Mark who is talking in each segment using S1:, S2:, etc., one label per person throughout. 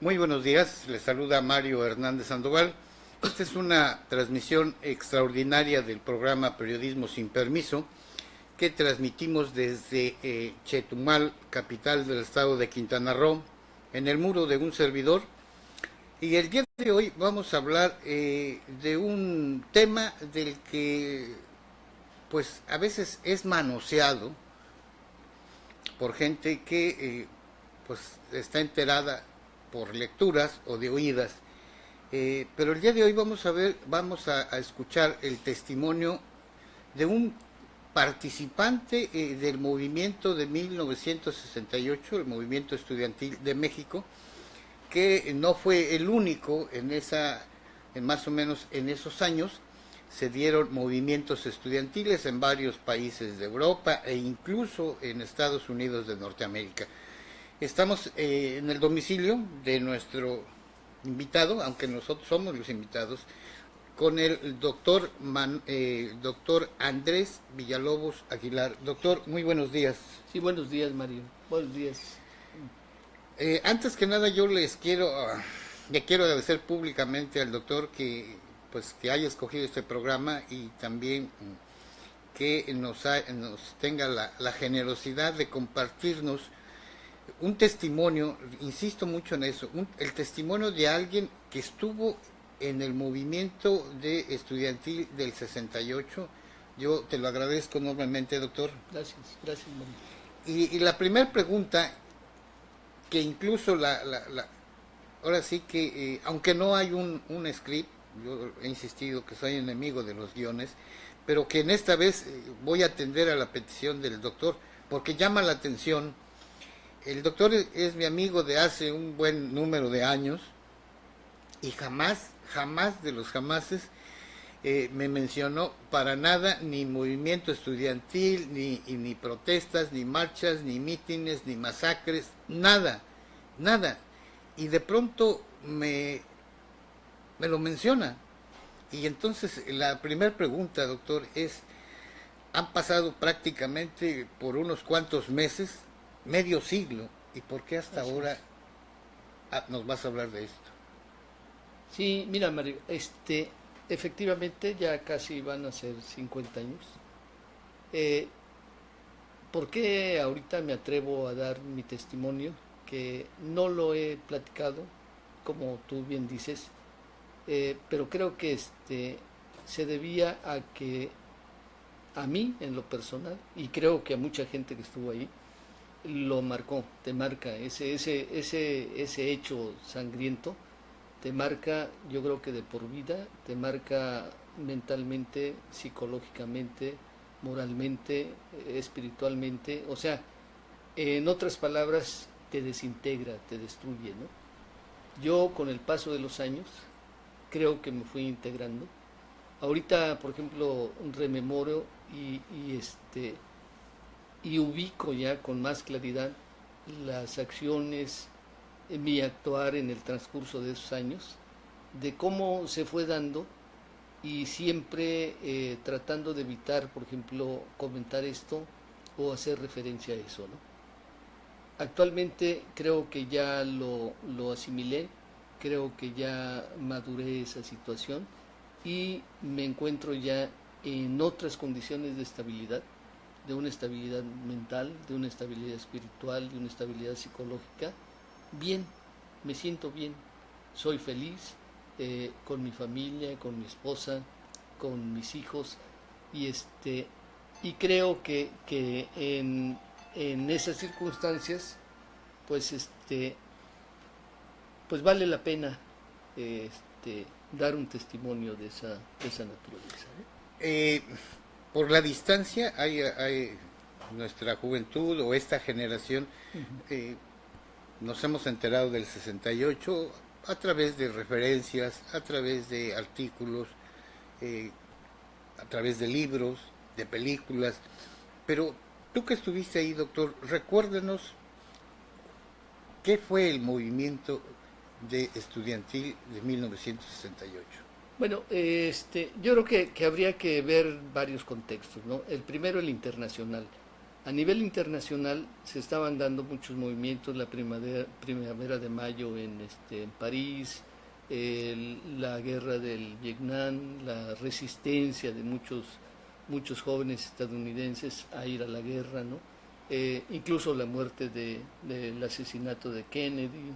S1: Muy buenos días, les saluda Mario Hernández Sandoval. Esta es una transmisión extraordinaria del programa Periodismo sin Permiso que transmitimos desde Chetumal, capital del estado de Quintana Roo, en el muro de un servidor. Y el día de hoy vamos a hablar de un tema del que pues a veces es manoseado por gente que pues está enterada por lecturas o de oídas. Pero el día de hoy vamos a escuchar el testimonio de un participante del movimiento de 1968, el movimiento estudiantil de México, que no fue el único en más o menos en esos años. Se dieron movimientos estudiantiles en varios países de Europa e incluso en Estados Unidos de Norteamérica. Estamos en el domicilio de nuestro invitado, aunque nosotros somos los invitados, con el doctor Andrés Villalobos Aguilar. Doctor, muy buenos días.
S2: Sí, buenos días, Mario. Buenos días.
S1: Antes que nada yo le quiero agradecer públicamente al doctor que haya escogido este programa y también que nos tenga la generosidad de compartirnos un testimonio. Insisto mucho en eso, el testimonio de alguien que estuvo en el movimiento de estudiantil del 68. Yo te lo agradezco enormemente, doctor.
S2: Gracias, gracias, Mario.
S1: Y la primera pregunta, que incluso ahora sí que, aunque no hay un script, yo he insistido que soy enemigo de los guiones, pero que en esta vez voy a atender a la petición del doctor, porque llama la atención. El doctor es mi amigo de hace un buen número de años y jamás de los jamases me mencionó para nada ni movimiento estudiantil, ni protestas, ni marchas, ni mítines, ni masacres, nada. Y de pronto me lo menciona. Y entonces la primera pregunta, doctor, es, han pasado prácticamente por unos cuantos meses, medio siglo, ¿y por qué hasta ahora nos vas a hablar de esto?
S2: Sí, mira, Mario, efectivamente ya casi van a ser 50 años. Eh, ¿Por qué ahorita me atrevo a dar mi testimonio? Que no lo he platicado, como tú bien dices, pero creo que se debía a que a mí, en lo personal, y creo que a mucha gente que estuvo ahí, lo marcó, te marca ese hecho sangriento, te marca, yo creo que de por vida, te marca mentalmente, psicológicamente, moralmente, espiritualmente, o sea, en otras palabras, te desintegra, te destruye, ¿no? Yo con el paso de los años creo que me fui integrando. Ahorita, por ejemplo, rememoro y ubico ya con más claridad las acciones, mi actuar en el transcurso de esos años, de cómo se fue dando y siempre tratando de evitar, por ejemplo, comentar esto o hacer referencia a eso, ¿no? Actualmente creo que ya lo asimilé, creo que ya maduré esa situación y me encuentro ya en otras condiciones de estabilidad, de una estabilidad mental, de una estabilidad espiritual, de una estabilidad psicológica. Bien, me siento bien, soy feliz con mi familia, con mi esposa, con mis hijos y y creo que en esas circunstancias pues pues vale la pena dar un testimonio de esa naturaleza, ¿no?
S1: Eh, por la distancia, hay nuestra juventud o esta generación, eh, nos hemos enterado del 68 a través de referencias, a través de artículos, eh, a través de libros, de películas, pero tú que estuviste ahí, doctor, recuérdenos qué fue el movimiento de estudiantil de 1968.
S2: Bueno, yo creo que habría que ver varios contextos, ¿no? El primero, el internacional. A nivel internacional se estaban dando muchos movimientos, la primavera de mayo en París, la guerra del Vietnam, la resistencia de muchos jóvenes estadounidenses a ir a la guerra, ¿no? Incluso la muerte del asesinato de Kennedy,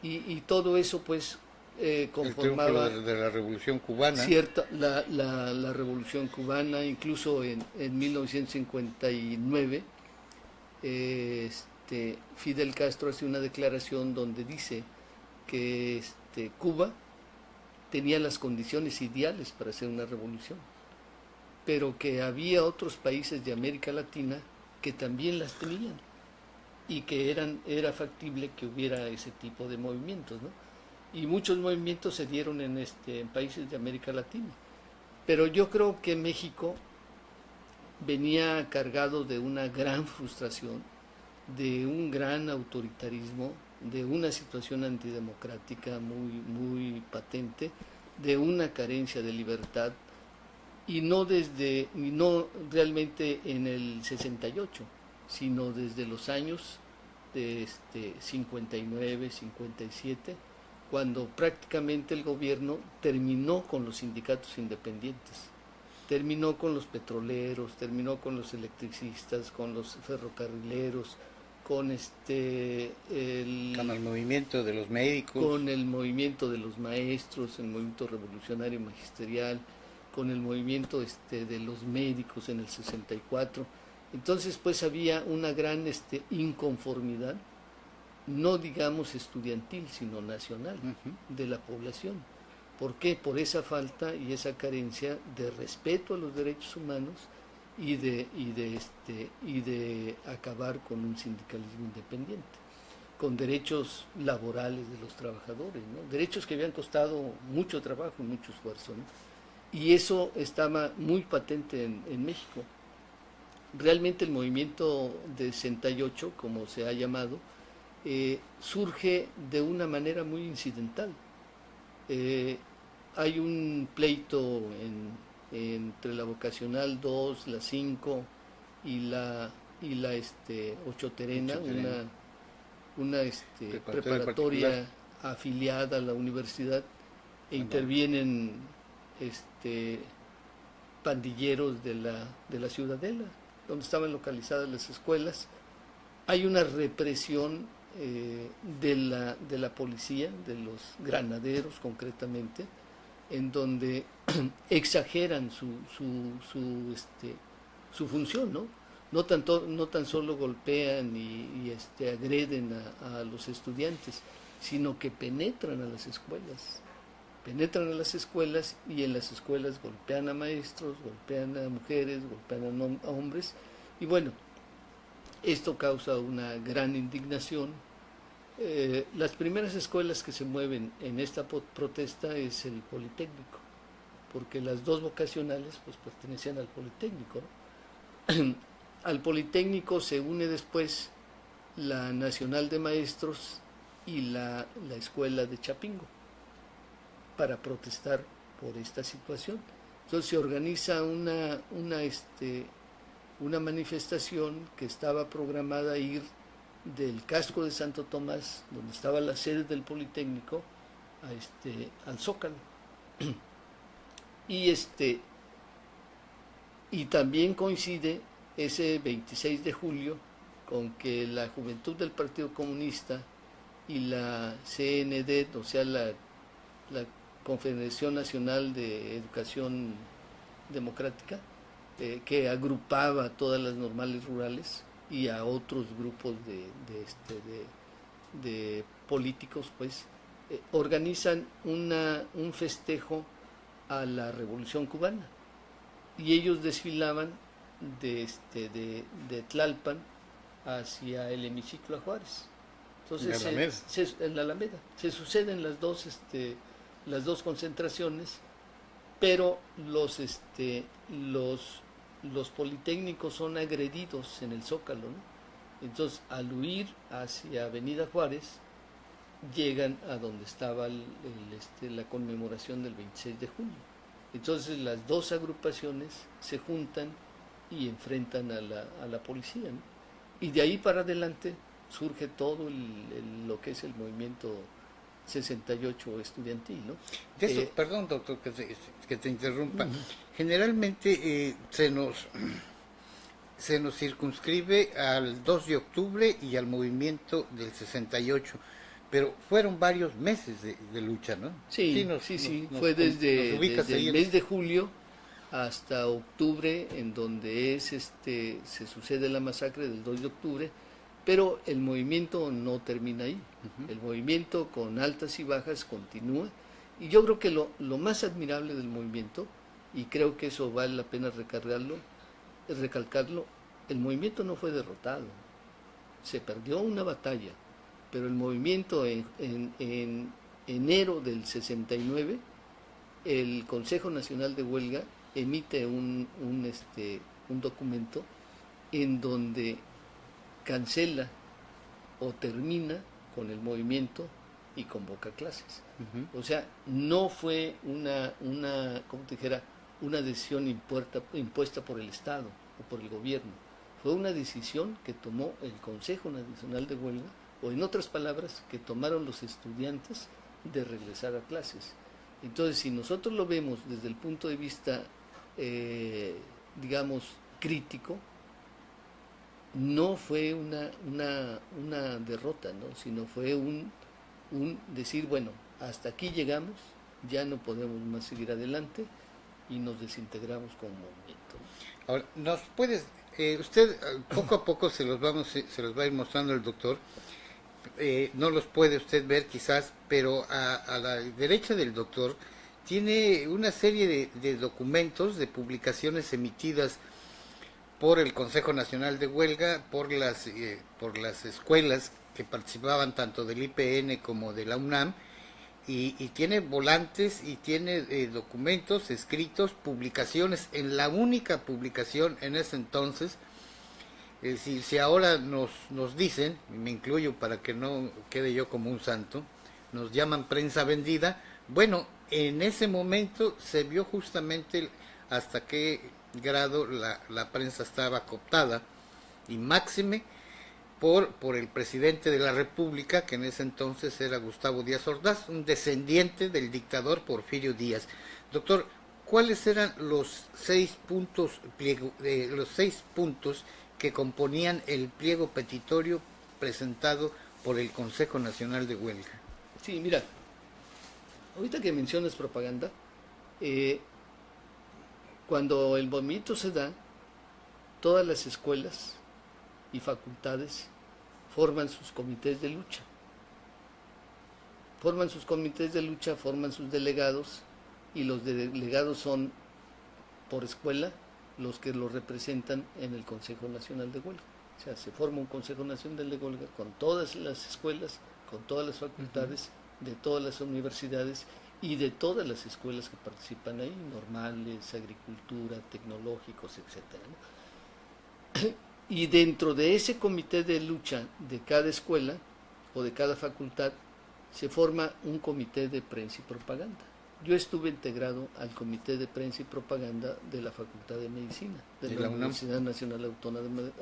S2: y todo eso pues conformaba
S1: el triunfo de la Revolución Cubana.
S2: La Revolución Cubana, incluso en 1959, Fidel Castro hace una declaración donde dice que Cuba tenía las condiciones ideales para hacer una revolución, pero que había otros países de América Latina que también las tenían y que era factible que hubiera ese tipo de movimientos, ¿no? Y muchos movimientos se dieron en países de América Latina. Pero yo creo que México venía cargado de una gran frustración, de un gran autoritarismo, de una situación antidemocrática muy patente, de una carencia de libertad, y no realmente en el 68, sino desde los años de 59, 57, cuando prácticamente el gobierno terminó con los sindicatos independientes, terminó con los petroleros, terminó con los electricistas, con los ferrocarrileros, con
S1: el movimiento de los médicos,
S2: con el movimiento de los maestros, el movimiento revolucionario magisterial, con el movimiento de los médicos en el 64. Entonces pues había una gran inconformidad, no digamos estudiantil, sino nacional, de la población. ¿Por qué? Por esa falta y esa carencia de respeto a los derechos humanos y de acabar con un sindicalismo independiente, con derechos laborales de los trabajadores, ¿no? Derechos que habían costado mucho trabajo y mucho esfuerzo, ¿no? Y eso estaba muy patente en México. Realmente el movimiento de 68, como se ha llamado, surge de una manera muy incidental. Hay un pleito entre la vocacional 2, la 5 y la 8 Terena, una preparatoria afiliada a la universidad, e intervienen pandilleros de la Ciudadela, donde estaban localizadas las escuelas. Hay una represión de la policía, de los granaderos concretamente, en donde exageran su función, ¿no? No tan solo golpean y agreden a los estudiantes, sino que penetran a las escuelas. Penetran a las escuelas y en las escuelas golpean a maestros, golpean a mujeres, golpean a hombres. Y bueno, esto causa una gran indignación. Las primeras escuelas que se mueven en esta protesta es el Politécnico, porque las dos vocacionales pues pertenecían al Politécnico, ¿no? Al Politécnico se une después la Nacional de Maestros y la Escuela de Chapingo para protestar por esta situación. Entonces se organiza una manifestación que estaba programada a ir del casco de Santo Tomás, donde estaba la sede del Politécnico, al Zócalo. Y también coincide ese 26 de julio con que la Juventud del Partido Comunista y la CND, o sea, la Confederación Nacional de Educación Democrática, que agrupaba a todas las normales rurales y a otros grupos de políticos, pues, organizan un festejo a la Revolución Cubana, y ellos desfilaban de Tlalpan hacia el hemiciclo a Juárez. Entonces en la Alameda se suceden las dos concentraciones, pero los politécnicos son agredidos en el Zócalo, ¿no? Entonces, al huir hacia Avenida Juárez, llegan a donde estaba la conmemoración del 26 de junio. Entonces, las dos agrupaciones se juntan y enfrentan a la policía, ¿no? Y de ahí para adelante surge todo lo que es el movimiento 68 estudiantil, ¿no?
S1: De eso, perdón, doctor, que te interrumpa. Generalmente se nos circunscribe al 2 de octubre y al movimiento del 68, pero fueron varios meses de lucha, ¿no?
S2: Sí, fue desde el mes de julio hasta octubre, en donde se sucede la masacre del 2 de octubre, pero el movimiento no termina ahí. El movimiento, con altas y bajas, continúa, y yo creo que lo más admirable del movimiento, y creo que eso vale la pena recalcarlo, el movimiento no fue derrotado, se perdió una batalla, pero el movimiento en enero del 69, el Consejo Nacional de Huelga emite un documento en donde cancela o termina con el movimiento y convoca clases. O sea, no fue como te dijera, una decisión impuesta por el Estado o por el gobierno. Fue una decisión que tomó el Consejo Nacional de Huelga, o en otras palabras, que tomaron los estudiantes de regresar a clases. Entonces, si nosotros lo vemos desde el punto de vista, digamos, crítico, no fue una derrota, ¿no? Sino fue un decir, bueno, hasta aquí llegamos, ya no podemos más seguir adelante, y nos desintegramos como movimiento.
S1: Ahora, ¿nos puedes, usted poco a poco se los va a ir mostrando el doctor, no los puede usted ver quizás, pero a la derecha del doctor tiene una serie de documentos, de publicaciones emitidas por el Consejo Nacional de Huelga, por las escuelas que participaban tanto del IPN como de la UNAM, y tiene volantes y tiene documentos escritos, publicaciones, en la única publicación en ese entonces. Si ahora nos dicen, y me incluyo para que no quede yo como un santo, nos llaman prensa vendida, bueno, en ese momento se vio justamente hasta qué grado la prensa estaba cooptada, y máxime por el presidente de la República, que en ese entonces era Gustavo Díaz Ordaz, un descendiente del dictador Porfirio Díaz. Doctor, ¿cuáles eran los 6 puntos que componían el pliego petitorio presentado por el Consejo Nacional de Huelga?
S2: Sí, mira, ahorita que mencionas propaganda, cuando el movimiento se da, todas las escuelas y facultades forman sus comités de lucha. Forman sus delegados, y los delegados son, por escuela, los que los representan en el Consejo Nacional de Huelga. O sea, se forma un Consejo Nacional de Huelga con todas las escuelas, con todas las facultades, de todas las universidades y de todas las escuelas que participan ahí, normales, agricultura, tecnológicos, etcétera, ¿no? Y dentro de ese comité de lucha de cada escuela o de cada facultad se forma un comité de prensa y propaganda. Yo estuve integrado al comité de prensa y propaganda de la Facultad de Medicina de la Universidad Nacional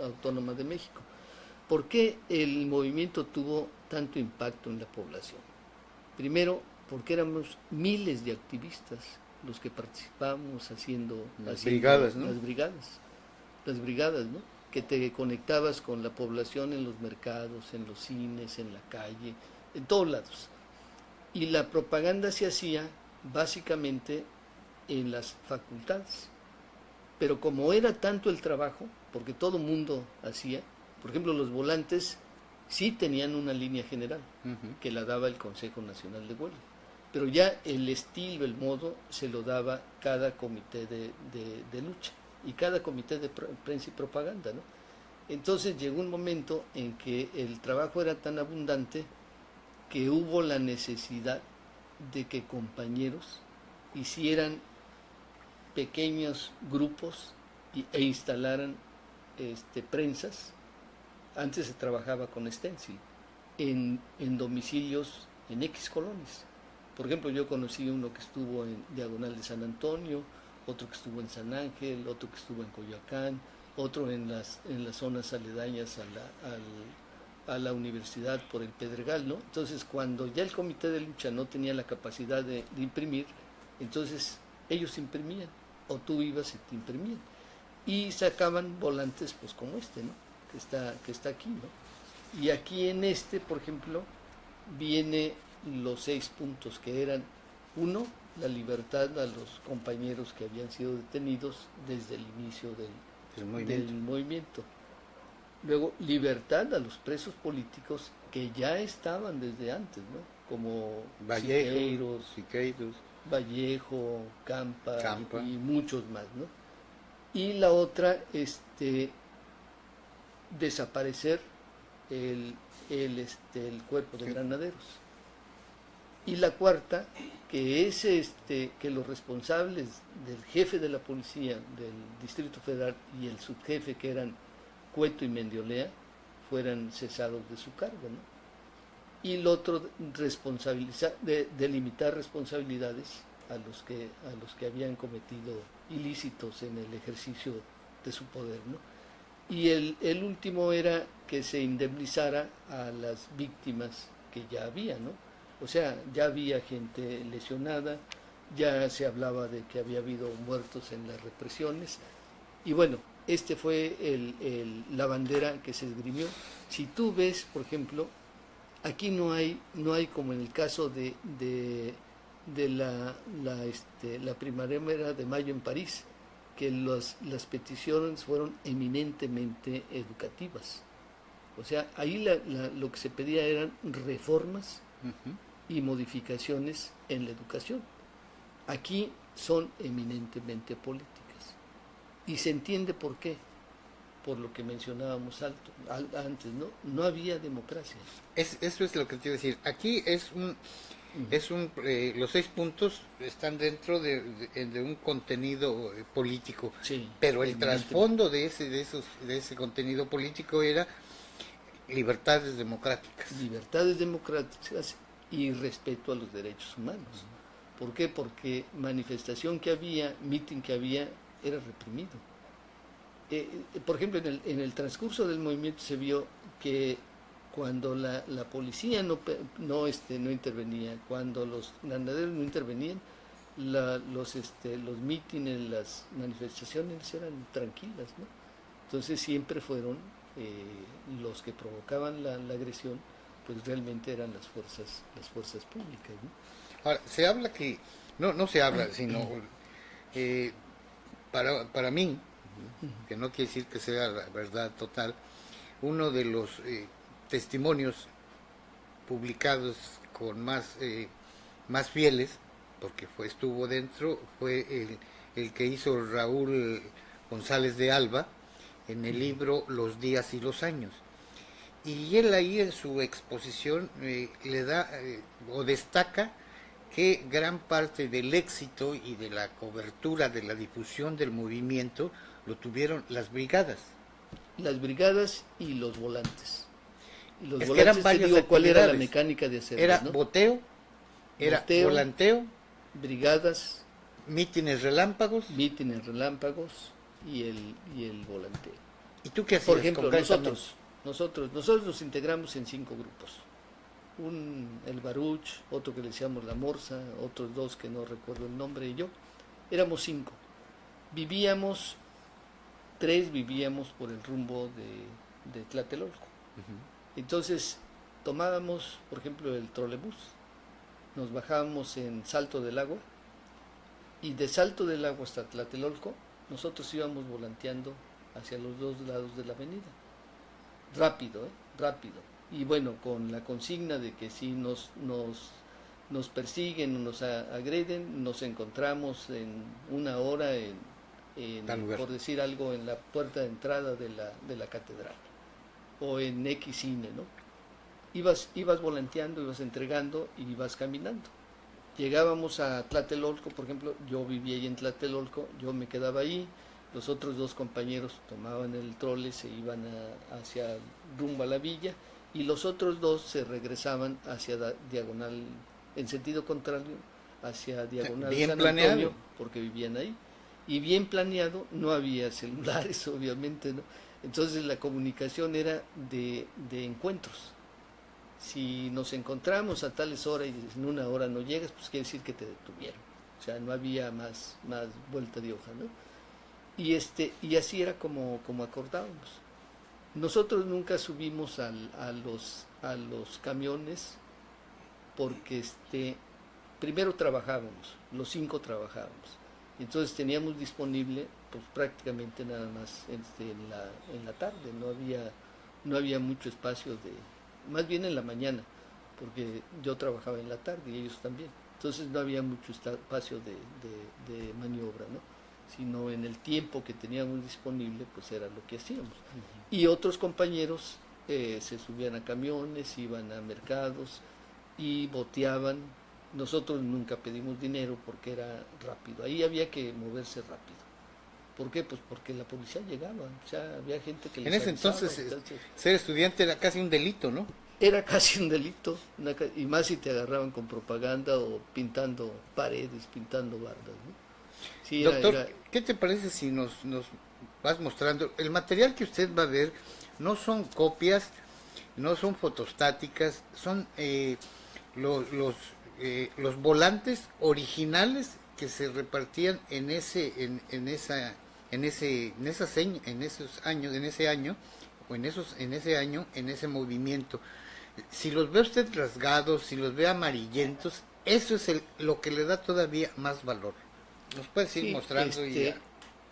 S2: Autónoma de México. ¿Por qué el movimiento tuvo tanto impacto en la población? Primero, porque éramos miles de activistas los que participábamos haciendo
S1: brigadas, ¿no?
S2: Las brigadas, ¿no? Que te conectabas con la población en los mercados, en los cines, en la calle, en todos lados. Y la propaganda se hacía básicamente en las facultades. Pero como era tanto el trabajo, porque todo mundo hacía, por ejemplo, los volantes sí tenían una línea general que la daba el Consejo Nacional de Huelga, pero ya el estilo, el modo, se lo daba cada comité de lucha y cada comité de prensa y propaganda, ¿no? Entonces llegó un momento en que el trabajo era tan abundante que hubo la necesidad de que compañeros hicieran pequeños grupos e instalaran prensas. Antes se trabajaba con stencil en domicilios en X colonias. Por ejemplo, yo conocí uno que estuvo en Diagonal de San Antonio, otro que estuvo en San Ángel, otro que estuvo en Coyoacán, otro en las zonas aledañas a la universidad por el Pedregal, ¿no? Entonces, cuando ya el comité de lucha no tenía la capacidad de imprimir, entonces ellos imprimían, o tú ibas y te imprimían, y sacaban volantes, pues como este, ¿no? Que está aquí, ¿no? Y aquí en este, por ejemplo, viene los 6 puntos que eran: uno, la libertad a los compañeros que habían sido detenidos desde el inicio del movimiento. Luego, libertad a los presos políticos que ya estaban desde antes, ¿no? Como
S1: Siqueiros,
S2: Vallejo, Campa. Y muchos más, ¿no? Y la otra, desaparecer el cuerpo de granaderos. Y la cuarta, que es que los responsables del jefe de la policía del Distrito Federal y el subjefe, que eran Cueto y Mendiolea, fueran cesados de su cargo, ¿no? Y el otro, delimitar responsabilidades a los que habían cometido ilícitos en el ejercicio de su poder, ¿no? Y el último era que se indemnizara a las víctimas que ya había, ¿no? O sea, ya había gente lesionada, ya se hablaba de que había habido muertos en las represiones, y bueno, fue la bandera que se esgrimió. Si tú ves, por ejemplo, aquí no hay como en el caso de la primavera de mayo en París, que las peticiones fueron eminentemente educativas. O sea, ahí lo que se pedía eran reformas y modificaciones en la educación. Aquí son eminentemente políticas. Y se entiende por qué. Por lo que mencionábamos antes, ¿no? No había democracia.
S1: Eso es lo que te iba a decir. Aquí los 6 puntos están dentro de un contenido político,
S2: sí,
S1: pero el trasfondo de ese contenido político era libertades democráticas.
S2: Libertades democráticas y respeto a los derechos humanos. ¿Por qué? Porque manifestación que había, mitin que había, era reprimido. Por ejemplo, en el transcurso del movimiento se vio que cuando la policía no intervenía, cuando los ganaderos no intervenían, los mítines, las manifestaciones eran tranquilas, ¿no? Entonces siempre fueron los que provocaban la agresión, pues realmente eran las fuerzas públicas, ¿no?
S1: Ahora, se habla que, no se habla, sino para mí, que no quiere decir que sea la verdad total, uno de los testimonios publicados con más fieles, porque estuvo dentro, fue el que hizo Raúl González de Alba en el libro Los días y los años. Y él ahí en su exposición le da o destaca que gran parte del éxito y de la cobertura de la difusión del movimiento lo tuvieron las brigadas.
S2: Las brigadas y los volantes. Y los
S1: es
S2: volantes,
S1: que eran varias actividades.
S2: ¿Cuál era la mecánica de hacerlo?
S1: Era
S2: ¿no?
S1: boteo, volanteo,
S2: brigadas,
S1: mítines relámpagos
S2: y el volanteo.
S1: ¿Y tú qué hacías?
S2: Por ejemplo, nosotros nos integramos en 5 grupos. El Baruch, otro que le decíamos la Morsa, otros 2 que no recuerdo el nombre, y yo. Éramos 5. 3 vivíamos por el rumbo de Tlatelolco. Entonces tomábamos, por ejemplo, el trolebús, nos bajábamos en Salto del Agua, y de Salto del Agua hasta Tlatelolco nosotros íbamos volanteando hacia los 2 lados de la avenida, rápido, y bueno, con la consigna de que si nos persiguen o nos agreden, nos encontramos en una hora por decir algo, en la puerta de entrada de la catedral, o en X cine, ¿no? Ibas volanteando, ibas entregando y ibas caminando. Llegábamos a Tlatelolco, por ejemplo, yo vivía ahí en Tlatelolco, yo me quedaba ahí, los otros 2 compañeros tomaban el trole, se iban hacia rumbo a la villa, y los otros 2 se regresaban hacia diagonal, en sentido contrario, hacia diagonal
S1: bien
S2: San
S1: planeado.
S2: Antonio, porque vivían ahí. y bien planeado, no había celulares, obviamente, ¿no? Entonces la comunicación era de encuentros. Si nos encontramos a tales horas y en una hora no llegas, pues quiere decir que te detuvieron. O sea, no había más vuelta de hoja, ¿no? Y así era como acordábamos. Nosotros nunca subimos a los camiones porque primero trabajábamos, los 5 trabajábamos. Entonces teníamos disponible pues prácticamente nada más en la tarde, no había mucho espacio más bien en la mañana, porque yo trabajaba en la tarde y ellos también. Entonces no había mucho espacio de maniobra, ¿no? Sino en el tiempo que teníamos disponible, pues era lo que hacíamos. Y otros compañeros se subían a camiones, iban a mercados y boteaban. Nosotros nunca pedimos dinero porque era rápido. Ahí había que moverse rápido. ¿Por qué? Pues porque la policía llegaba. O sea, había gente que les
S1: En ese
S2: avisaba,
S1: entonces, ser estudiante era casi un delito, ¿no?
S2: era casi un delito, y más si te agarraban con propaganda o pintando paredes, pintando bardas, ¿no? Sí,
S1: Doctor, ¿qué te parece si nos vas mostrando? El material que usted va a ver no son copias, no son fotostáticas, son los volantes originales que se repartían en ese año, en ese movimiento. Si los ve usted rasgados, si los ve amarillentos, eso es lo que le da todavía más valor. ¿Nos puedes ir mostrando?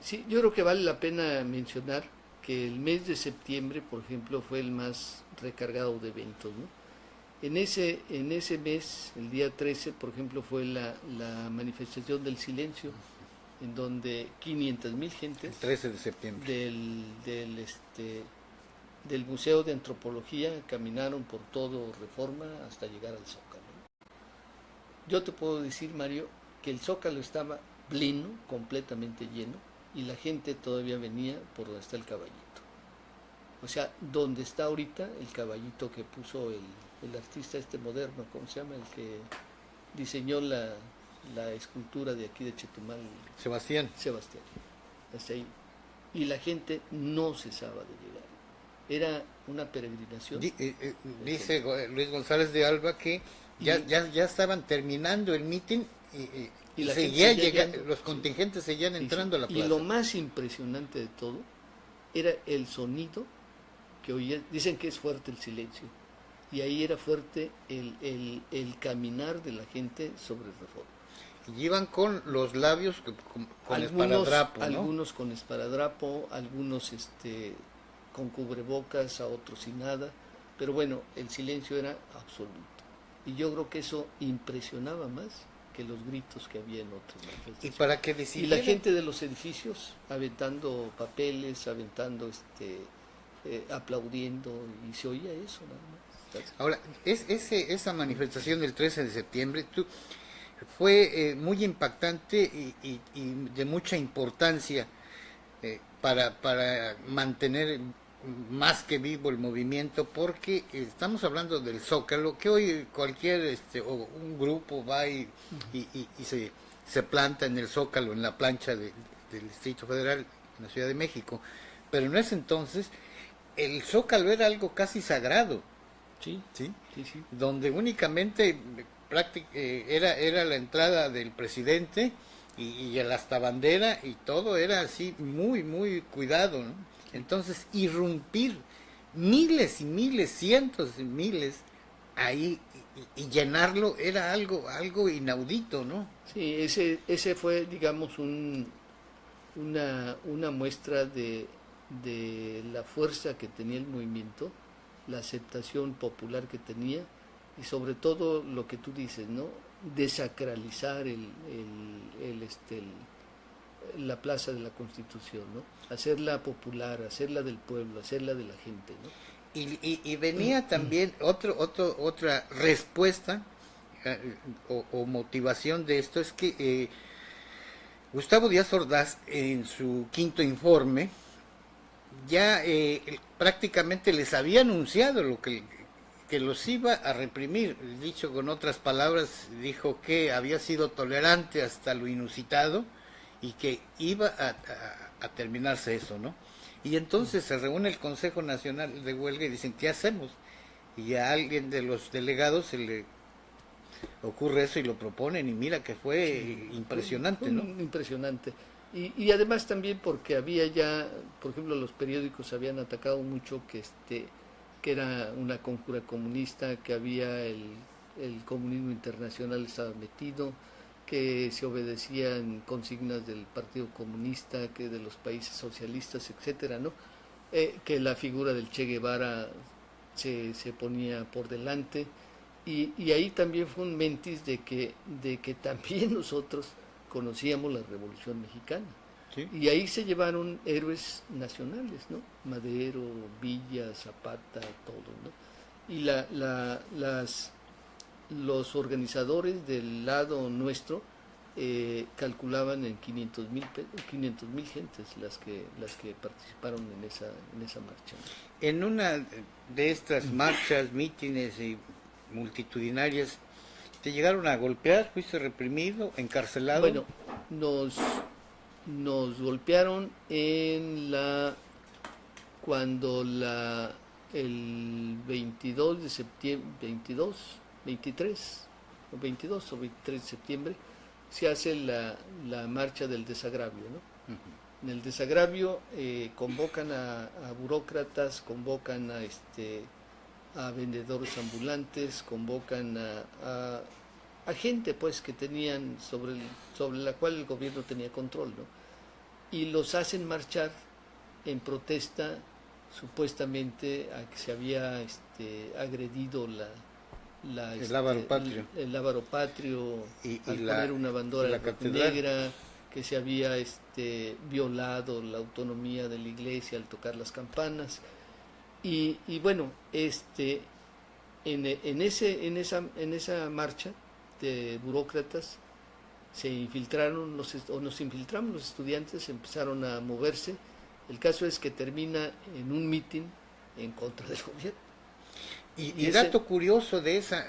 S2: Sí, yo creo que vale la pena mencionar que el mes de septiembre, por ejemplo, fue el más recargado de eventos, ¿no? En ese mes, el día 13, por ejemplo, fue la manifestación del silencio, en donde 500,000 gentes,
S1: el 13 de septiembre,
S2: del Museo de Antropología caminaron por todo Reforma hasta llegar al Zócalo. Yo te puedo decir, Mario, que el Zócalo estaba pleno, completamente lleno, y la gente todavía venía por donde está el caballito. O sea, donde está ahorita el caballito que puso el artista moderno, ¿cómo se llama? El que diseñó la escultura de aquí de Chetumal.
S1: Sebastián.
S2: Hasta ahí. Y la gente no cesaba de llegar. Era una peregrinación.
S1: Dice Luis González de Alba que ya estaban terminando el mitin y seguía llegando, los contingentes seguían entrando a la plaza.
S2: Y lo más impresionante de todo era el sonido que oía. Dicen que es fuerte el silencio, y ahí era fuerte el caminar de la gente sobre Reforma.
S1: Y iban con los labios con esparadrapo, ¿no?
S2: Algunos con esparadrapo, algunos con cubrebocas, a otros sin nada, pero bueno, el silencio era absoluto. Y yo creo que eso impresionaba más que los gritos que había en otras manifestaciones.
S1: ¿Y para qué decidieron?
S2: Y la gente de los edificios aventando papeles, aplaudiendo, y se oía eso nada más.
S1: Ahora, esa manifestación del 13 de septiembre fue muy impactante y de mucha importancia para mantener más que vivo el movimiento, porque estamos hablando del Zócalo, que hoy cualquier o un grupo va y se planta en el Zócalo, en la plancha del Distrito Federal, en la Ciudad de México, pero en ese entonces el Zócalo era algo casi sagrado,
S2: sí.
S1: Donde únicamente era la entrada del presidente y el hasta bandera, y todo era así muy muy cuidado, ¿no? Entonces irrumpir miles y miles, cientos de miles ahí y llenarlo era algo inaudito, ¿no?
S2: Sí, ese fue, digamos, una muestra de la fuerza que tenía el movimiento, la aceptación popular que tenía, y sobre todo lo que tú dices, ¿no? Desacralizar la Plaza de la Constitución, ¿no? Hacerla popular, hacerla del pueblo, hacerla de la gente, ¿no?
S1: Y venía también otra respuesta o motivación de esto, es que Gustavo Díaz Ordaz, en su quinto informe, ya prácticamente les había anunciado que los iba a reprimir. Dicho con otras palabras, dijo que había sido tolerante hasta lo inusitado y que iba a terminarse eso, ¿no? Y entonces se reúne el Consejo Nacional de Huelga y dicen, ¿qué hacemos? Y a alguien de los delegados se le ocurre eso y lo proponen, y mira que fue impresionante, ¿no?
S2: Impresionante. Y además también porque había ya, por ejemplo, los periódicos habían atacado mucho que era una conjura comunista, que había el comunismo internacional estaba metido, que se obedecían consignas del Partido Comunista, que de los países socialistas, etcétera, ¿no? Que la figura del Che Guevara se ponía por delante, y ahí también fue un mentis de que también nosotros conocíamos la Revolución Mexicana.
S1: ¿Sí?
S2: Y ahí se llevaron héroes nacionales, ¿no? Madero, Villa, Zapata, todo, ¿no? Y los organizadores del lado nuestro calculaban en 500,000 gentes las que participaron en esa marcha, ¿no?
S1: En una de estas marchas, mítines y multitudinarias, ¿te llegaron a golpear? ¿Fuiste reprimido, encarcelado?
S2: Bueno, nos golpearon cuando el 22 de septiembre, 23 o 22 o 23 de septiembre, se hace la marcha del desagravio, ¿no? En el desagravio convocan a burócratas, convocan a vendedores ambulantes, convocan a gente pues que tenían sobre la cual el gobierno tenía control, ¿no? Y los hacen marchar en protesta supuestamente a que se había agredido el Lábaro Patrio
S1: y
S2: al poner una bandera negra, que se había violado la autonomía de la iglesia al tocar las campanas, y bueno, en esa marcha de burócratas nos infiltramos los estudiantes, empezaron a moverse. El caso es que termina en un mitin en contra del gobierno.
S1: Y dato curioso de esa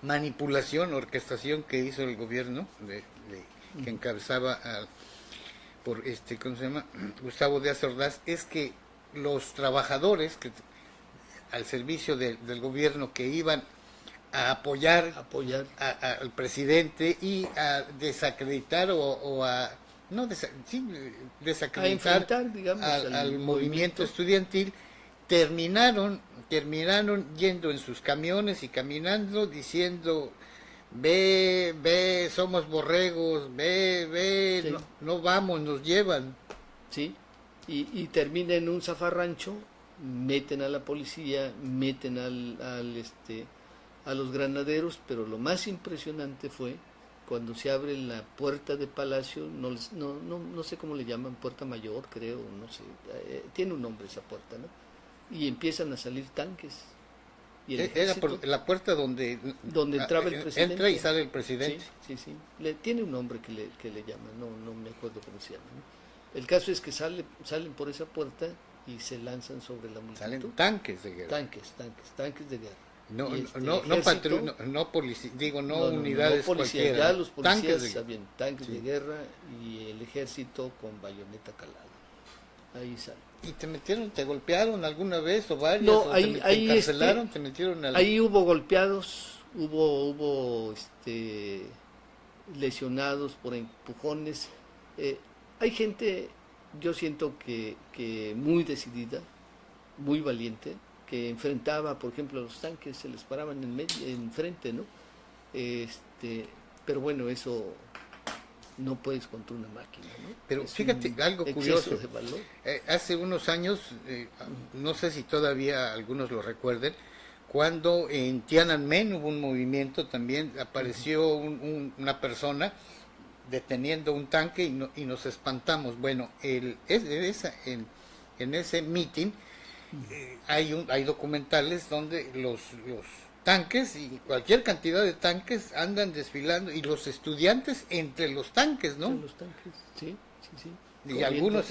S1: manipulación, orquestación que hizo el gobierno, que encabezaba por ¿cómo se llama? Gustavo Díaz Ordaz, es que los trabajadores al servicio del gobierno que iban a apoyar al presidente y a desacreditar desacreditar
S2: digamos,
S1: al movimiento estudiantil, terminaron yendo en sus camiones y caminando diciendo, ve, somos borregos, ve, sí. no vamos, nos llevan.
S2: Sí, y termina en un zafarrancho, meten a la policía, meten a los granaderos, pero lo más impresionante fue cuando se abre la puerta de Palacio, no sé cómo le llaman, puerta mayor, creo, no sé, tiene un nombre esa puerta, ¿no? Y empiezan a salir tanques.
S1: Y era por la puerta donde
S2: entraba el presidente.
S1: Entra y sale el presidente.
S2: Sí. Tiene un nombre que le llaman, no me acuerdo cómo se llama, ¿no? El caso es que salen por esa puerta y se lanzan sobre la multitud.
S1: Salen tanques de guerra.
S2: Tanques de guerra.
S1: No unidades
S2: cualquiera. Ya los policías sabían, tanques de guerra y el ejército con bayoneta calada. Ahí sale.
S1: ¿Y te golpearon alguna vez o varias?
S2: No,
S1: ¿O
S2: ahí,
S1: te encarcelaron? ¿Te metieron
S2: ahí hubo golpeados, hubo lesionados por empujones. Hay gente, yo siento que muy decidida, muy valiente, que enfrentaba, por ejemplo, a los tanques, se les paraban enfrente, ¿no? Pero bueno, eso no puedes contra una máquina, ¿no?
S1: Pero fíjate, algo curioso,
S2: de valor.
S1: Hace unos años, no sé si todavía algunos lo recuerden, cuando en Tiananmen hubo un movimiento también, apareció una persona deteniendo un tanque y nos espantamos. Bueno, en ese meeting hay documentales donde los tanques y cualquier cantidad de tanques andan desfilando y los estudiantes entre los tanques, ¿no?
S2: Entre los tanques, sí.
S1: Y algunos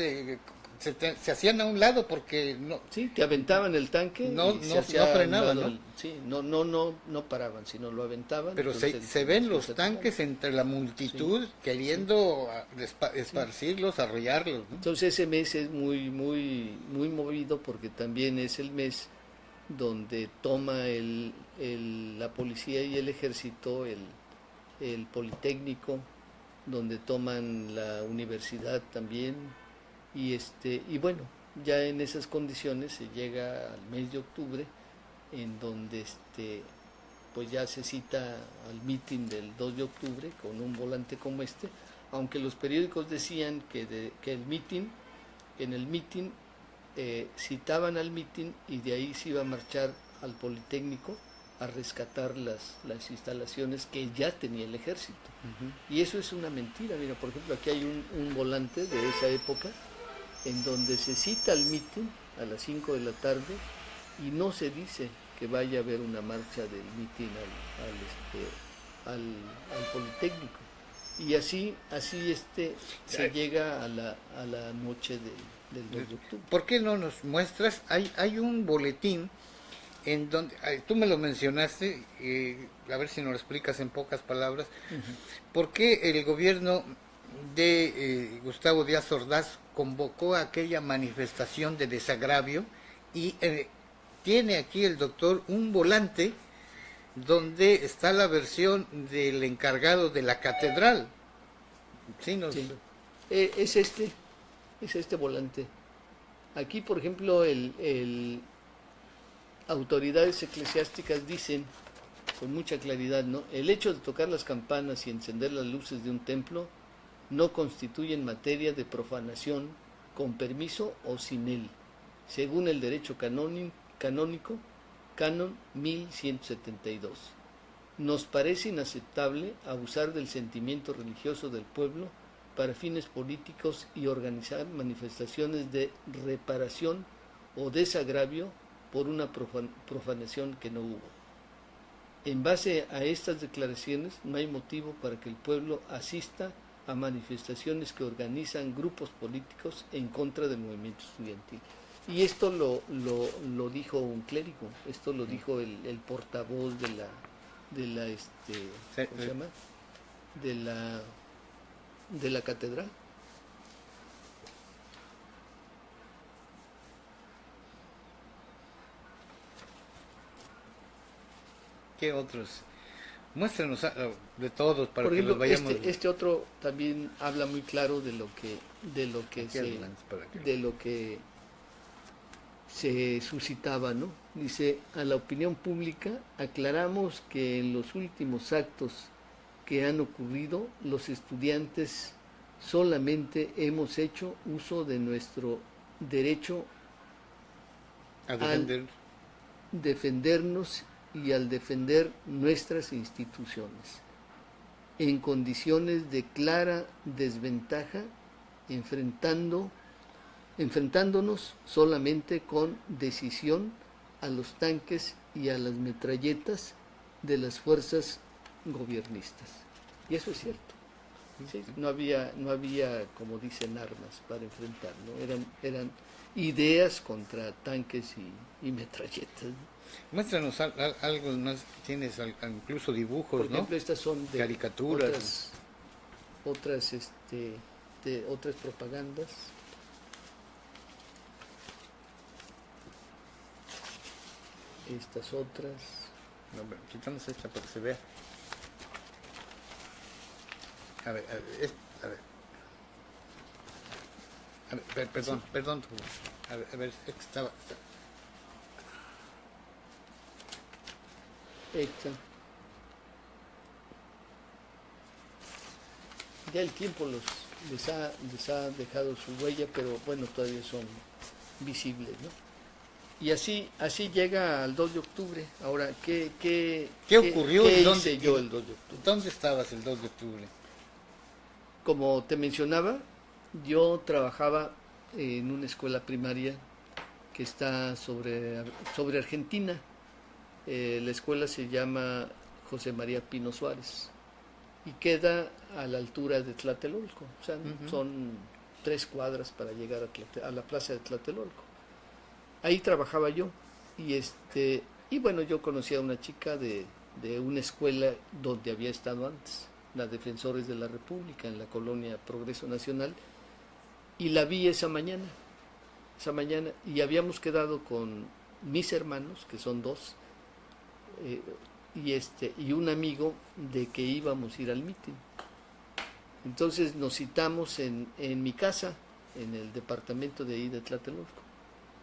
S1: se hacían a un lado porque no,
S2: Sí, te aventaban el tanque
S1: no,
S2: y se
S1: no,
S2: hacía
S1: no
S2: a un
S1: frenaban,
S2: lado
S1: ¿no?
S2: Sí, no paraban, sino lo aventaban.
S1: Pero
S2: Entonces
S1: se ven los
S2: se
S1: tanques entre la multitud queriendo
S2: sí.
S1: esparcirlos, arrollarlos, ¿no?
S2: Entonces ese mes es muy movido porque también es el mes donde toma la policía y el ejército el Politécnico, donde toman la universidad también, y bueno, ya en esas condiciones se llega al mes de octubre, en donde pues ya se cita al mitin del 2 de octubre con un volante como aunque los periódicos decían que en el mitin citaban al mitin y de ahí se iba a marchar al Politécnico a rescatar las instalaciones que ya tenía el ejército. Y eso es una mentira. Mira, por ejemplo, aquí hay un volante de esa época en donde se cita al mitin a las 5 de la tarde y no se dice que vaya a haber una marcha del mitin al Politécnico. Y así se llega a la noche del 2 de octubre.
S1: ¿Por qué no nos muestras? Hay un boletín en donde, tú me lo mencionaste, a ver si nos lo explicas en pocas palabras, ¿por qué el gobierno de Gustavo Díaz Ordaz convocó a aquella manifestación de desagravio y tiene aquí el doctor un volante donde está la versión del encargado de la catedral? Sí,
S2: Sí. Es este volante. Aquí, por ejemplo, autoridades eclesiásticas dicen con mucha claridad, ¿no? El hecho de tocar las campanas y encender las luces de un templo no constituyen materia de profanación con permiso o sin él, según el derecho canónico, canon 1172. Nos parece inaceptable abusar del sentimiento religioso del pueblo para fines políticos y organizar manifestaciones de reparación o desagravio por una profanación que no hubo. En base a estas declaraciones, no hay motivo para que el pueblo asista a manifestaciones que organizan grupos políticos en contra del movimiento estudiantil. Y esto lo dijo un clérigo, esto lo dijo el portavoz ¿cómo se llama? De la catedral.
S1: ¿Qué otros? Muéstranos de todos para
S2: Por
S1: que
S2: ejemplo,
S1: los vayamos.
S2: este otro también habla muy claro de lo que se suscitaba, ¿no? Dice: a la opinión pública aclaramos que en los últimos actos que han ocurrido, los estudiantes solamente hemos hecho uso de nuestro derecho al defendernos y al defender nuestras instituciones, en condiciones de clara desventaja, enfrentándonos solamente con decisión a los tanques y a las metralletas de las fuerzas gobiernistas. Y eso es cierto. ¿Sí? No había, como dicen, armas para enfrentar, ¿no? Eran ideas contra tanques y metralletas, ¿no?
S1: Muéstranos algo más, tienes incluso dibujos,
S2: Por ejemplo,
S1: ¿no?
S2: estas son de
S1: caricaturas,
S2: otras propagandas. Estas otras.
S1: No, quitamos esta para que se vea. A ver, perdón. A ver, estaba.
S2: Esta. Ya el tiempo les ha dejado su huella, pero bueno, todavía son visibles, ¿no? Y así llega al 2 de octubre. Ahora, ¿qué
S1: ocurrió?
S2: ¿Qué hice yo el 2 de octubre?
S1: ¿Dónde estabas el 2 de octubre?
S2: Como te mencionaba, yo trabajaba en una escuela primaria que está sobre Argentina. La escuela se llama José María Pino Suárez y queda a la altura de Tlatelolco. O sea, son 3 cuadras para llegar a la plaza de Tlatelolco. Ahí trabajaba yo y bueno, yo conocí a una chica de una escuela donde había estado antes, la Defensores de la República, en la colonia Progreso Nacional, y la vi esa mañana, y habíamos quedado con mis hermanos, que son 2, y un amigo, de que íbamos a ir al mitin. Entonces nos citamos en mi casa, en el departamento de ahí de Tlatelolco.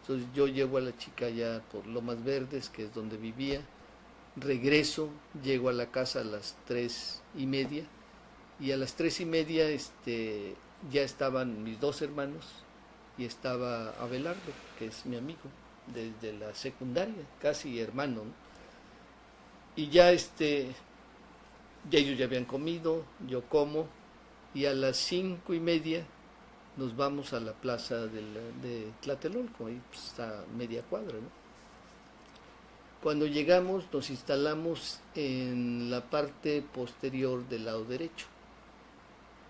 S2: Entonces yo llevo a la chica ya por Lomas Verdes, que es donde vivía, regreso, llego a la casa a las 3:30, y a las 3:30 ya estaban mis 2 hermanos, y estaba Abelardo, que es mi amigo desde la secundaria, casi hermano, ¿no? Y ya ya ellos ya habían comido, yo como, y a las 5:30 nos vamos a la plaza de Tlatelolco, ahí pues, está media cuadra, ¿no? Cuando llegamos nos instalamos en la parte posterior del lado derecho.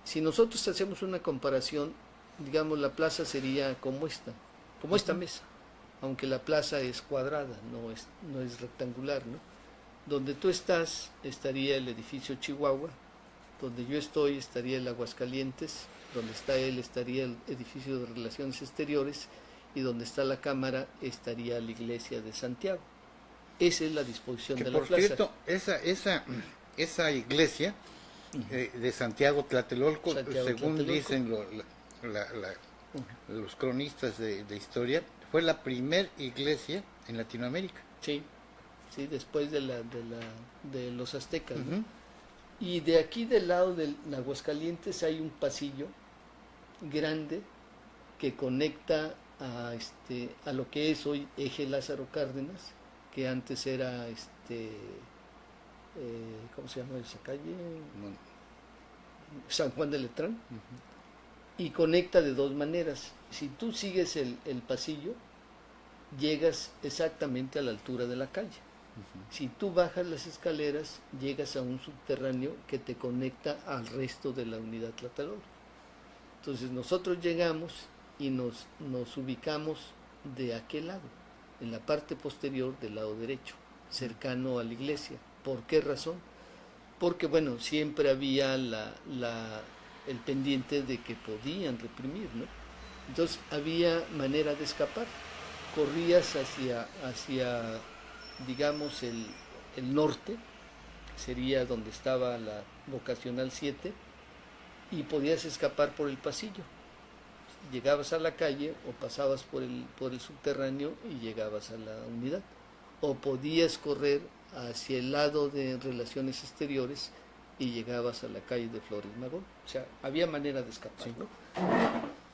S2: Si nosotros hacemos una comparación, digamos, la plaza sería como esta mesa, aunque la plaza es cuadrada, no es rectangular, ¿no? Donde tú estás estaría el edificio Chihuahua, donde yo estoy estaría el Aguascalientes, donde está él estaría el edificio de Relaciones Exteriores, y donde está la Cámara estaría la iglesia de Santiago. Esa es la disposición de la plaza.
S1: Por cierto, esa iglesia de Santiago Tlatelolco, según Tlatelolco, dicen los cronistas de historia, fue la primer iglesia en Latinoamérica.
S2: Sí, después de los aztecas, ¿no? Y de aquí del lado del Aguascalientes hay un pasillo grande que conecta a lo que es hoy Eje Lázaro Cárdenas, que antes era ¿cómo se llama esa calle? San Juan de Letrán. Y conecta de 2 maneras. Si tú sigues el pasillo, llegas exactamente a la altura de la calle. Si tú bajas las escaleras, llegas a un subterráneo que te conecta al resto de la unidad Tlatelolco. Entonces nosotros llegamos y nos ubicamos de aquel lado, en la parte posterior del lado derecho, cercano a la iglesia. ¿Por qué razón? Porque, bueno, siempre había el pendiente de que podían reprimir, ¿no? Entonces había manera de escapar. Corrías hacia digamos, el norte, sería donde estaba la vocacional 7, y podías escapar por el pasillo. Llegabas a la calle o pasabas por el subterráneo y llegabas a la unidad. O podías correr hacia el lado de Relaciones Exteriores y llegabas a la calle de Flores Magón. O sea, había manera de escapar, ¿no?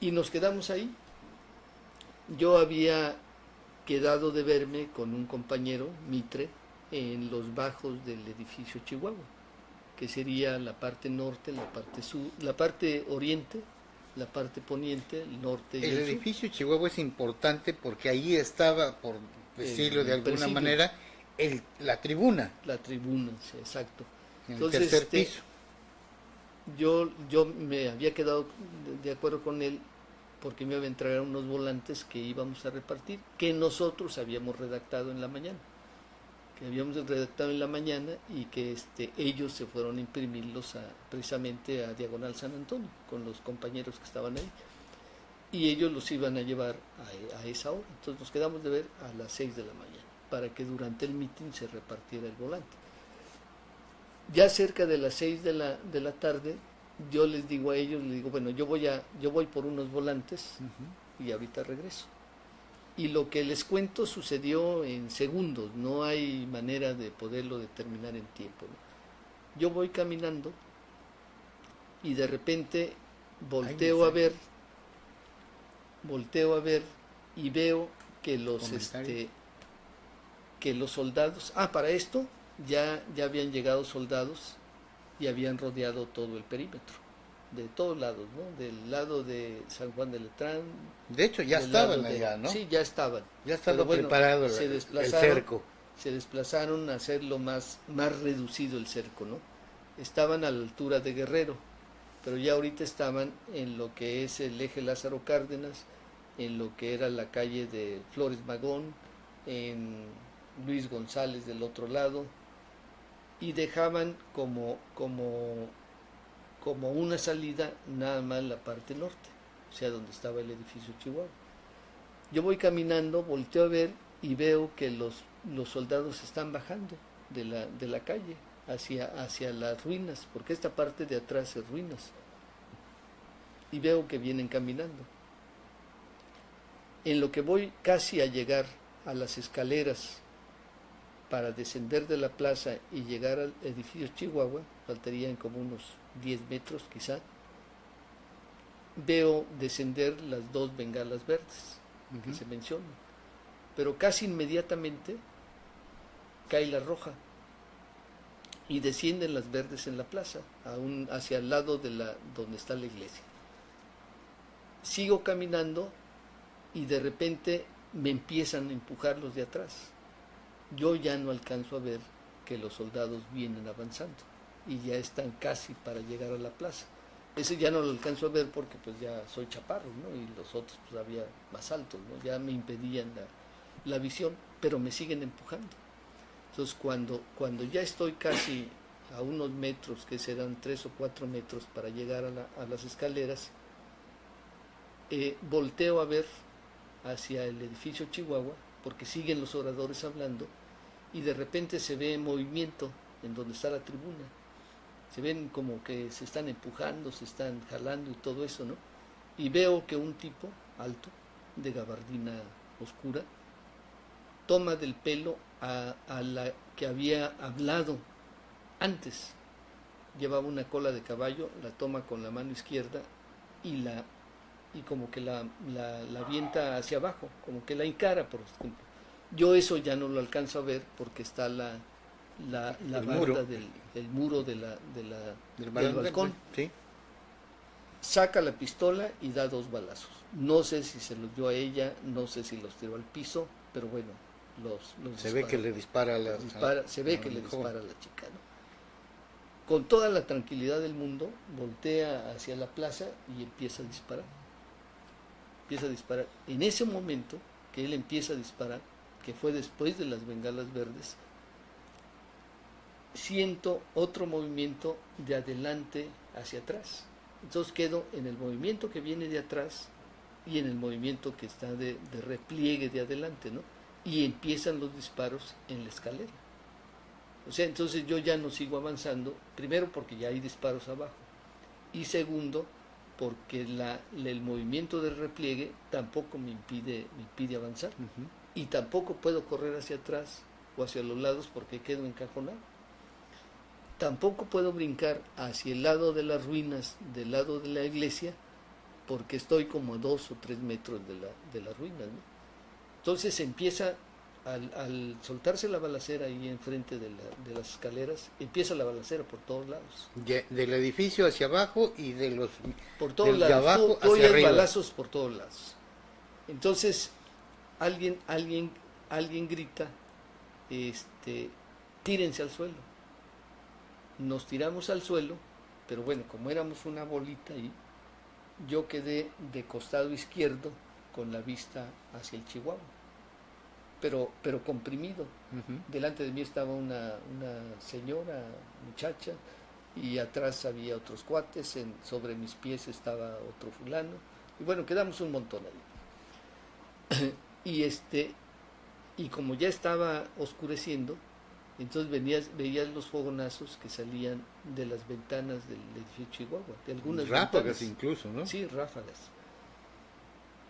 S2: Y nos quedamos ahí. Yo había quedado de verme con un compañero, Mitre, en los bajos del edificio Chihuahua, que sería la parte norte, la parte sur, la parte oriente, la parte poniente, el norte y el sur.
S1: El edificio Chihuahua es importante porque ahí estaba, por decirlo de alguna manera, la tribuna.
S2: La tribuna, sí, exacto.
S1: Entonces, el tercer piso.
S2: Yo me había quedado de acuerdo con él porque me iba a entregar unos volantes que íbamos a repartir, que nosotros habíamos redactado en la mañana. Y que ellos se fueron a imprimirlos precisamente a Diagonal San Antonio, con los compañeros que estaban ahí. Y ellos los iban a llevar a esa hora. Entonces nos quedamos de ver a las 6 de la mañana, para que durante el mitin se repartiera el volante. Ya cerca de las 6 de la tarde, yo les digo a ellos, bueno, yo voy por unos volantes y ahorita regreso. Y lo que les cuento sucedió en segundos, no hay manera de poderlo determinar en tiempo, ¿no? Yo voy caminando y de repente volteo a ver y veo que los soldados, para esto ya habían llegado soldados y habían rodeado todo el perímetro, de todos lados, ¿no? Del lado de San Juan de Letrán.
S1: De hecho, ya estaban allá, ¿no?
S2: Sí, ya estaban.
S1: Ya estaba preparado el cerco.
S2: Se desplazaron a hacerlo más reducido el cerco, ¿no? Estaban a la altura de Guerrero, pero ya ahorita estaban en lo que es el eje Lázaro Cárdenas, en lo que era la calle de Flores Magón, en Luis González del otro lado, y dejaban como una salida nada más la parte norte, o sea, donde estaba el edificio Chihuahua. Yo voy caminando, volteo a ver y veo que los soldados están bajando de la calle hacia las ruinas, porque esta parte de atrás es ruinas, y veo que vienen caminando. En lo que voy casi a llegar a las escaleras para descender de la plaza y llegar al edificio Chihuahua, faltarían como unos 10 metros quizá, veo descender las dos bengalas verdes que se mencionan, pero casi inmediatamente cae la roja y descienden las verdes en la plaza, aún hacia el lado donde está la iglesia. Sigo caminando y de repente me empiezan a empujar los de atrás. Yo ya no alcanzo a ver que los soldados vienen avanzando y ya están casi para llegar a la plaza. Ese ya no lo alcanzo a ver porque pues ya soy chaparro, ¿no? Y los otros pues había más altos, ¿no? Ya me impedían la visión, pero me siguen empujando. Entonces cuando ya estoy casi a unos metros, que serán 3 o 4 metros para llegar a las escaleras, volteo a ver hacia el edificio Chihuahua, porque siguen los oradores hablando, y de repente se ve movimiento en donde está la tribuna. Se ven como que se están empujando, se están jalando y todo eso, ¿no? Y veo que un tipo alto, de gabardina oscura, toma del pelo a la que había hablado antes. Llevaba una cola de caballo, la toma con la mano izquierda y como que la avienta hacia abajo, como que la encara, por ejemplo. Yo eso ya no lo alcanzo a ver porque está la barda del muro del balcón.
S1: Sí.
S2: Saca la pistola y da 2 balazos. No sé si se los dio a ella, no sé si los tiró al piso, pero bueno, los
S1: se ve que le dispara
S2: se ve que le dispara a la chica, ¿no? Con toda la tranquilidad del mundo, voltea hacia la plaza y empieza a disparar. Empieza a disparar. En ese momento que él empieza a disparar, que fue después de las bengalas verdes, siento otro movimiento de adelante hacia atrás. Entonces quedo en el movimiento que viene de atrás y en el movimiento que está de repliegue de adelante, ¿no? Y empiezan los disparos en la escalera. O sea, entonces yo ya no sigo avanzando, primero porque ya hay disparos abajo, y segundo porque el movimiento del repliegue tampoco me impide avanzar. Y tampoco puedo correr hacia atrás o hacia los lados porque quedo encajonado. Tampoco puedo brincar hacia el lado de las ruinas, del lado de la iglesia, porque estoy como a 2 o 3 metros de las ruinas, ¿no? Entonces empieza, al soltarse la balacera ahí enfrente de las escaleras, empieza la balacera por todos lados.
S1: Del edificio hacia abajo y de los
S2: por todos lados,
S1: abajo
S2: hacia
S1: arriba.
S2: Balazos por todos lados. Entonces alguien grita, tírense al suelo. Nos tiramos al suelo, pero bueno, como éramos una bolita ahí, yo quedé de costado izquierdo con la vista hacia el Chihuahua, pero comprimido. Delante de mí estaba una señora, muchacha, y atrás había otros cuates, sobre mis pies estaba otro fulano, y bueno, quedamos un montón ahí. Y como ya estaba oscureciendo, entonces veías los fogonazos que salían de las ventanas del edificio Chihuahua, de algunas
S1: ráfagas
S2: ventanas.
S1: Incluso, ¿no?
S2: Sí, ráfagas.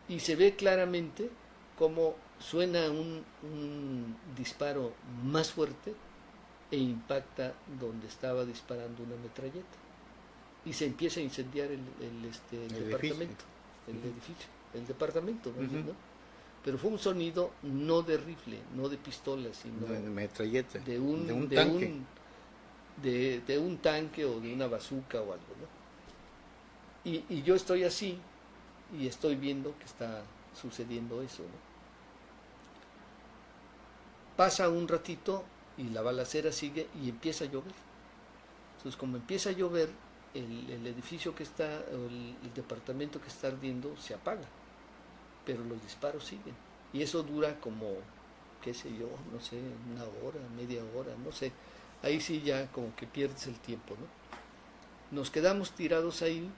S2: Y se ve claramente cómo suena un disparo más fuerte e impacta donde estaba disparando una metralleta. Y se empieza a incendiar el departamento, el departamento, ¿no? Pero fue un sonido no de rifle, no de pistola, sino
S1: de metralleta,
S2: de un
S1: tanque.
S2: De un tanque o de una bazuca o algo, ¿no? Y yo estoy así y estoy viendo que está sucediendo eso, ¿no? Pasa un ratito y la balacera sigue y empieza a llover. Entonces, como empieza a llover, el edificio que está, el departamento que está ardiendo se apaga, pero los disparos siguen. Y eso dura como, qué sé yo, no sé, una hora, media hora, no sé. Ahí sí ya como que pierdes el tiempo, ¿no? Nos quedamos tirados ahí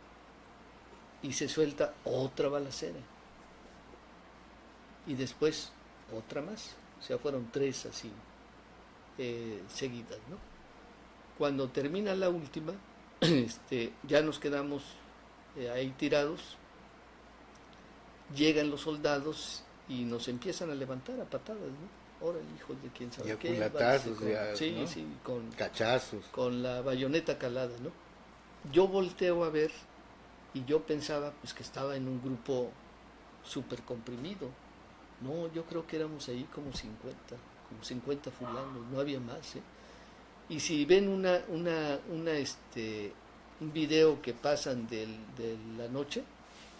S2: y se suelta otra balacera. Y después otra más. O sea, fueron 3 así seguidas, ¿no? Cuando termina la última, ya nos quedamos ahí tirados, llegan los soldados y nos empiezan a levantar a patadas, ¿no? Ahora, hijos de quién sabe
S1: y a
S2: qué.
S1: culatazos,
S2: Sí,
S1: ¿no?
S2: sí,
S1: Cachazos.
S2: con la bayoneta calada, ¿no? Yo volteo a ver y yo pensaba pues que estaba en un grupo súper comprimido. No, yo creo que éramos ahí como 50 fulanos, no había más, ¿eh? Y si ven un video que pasan de la noche,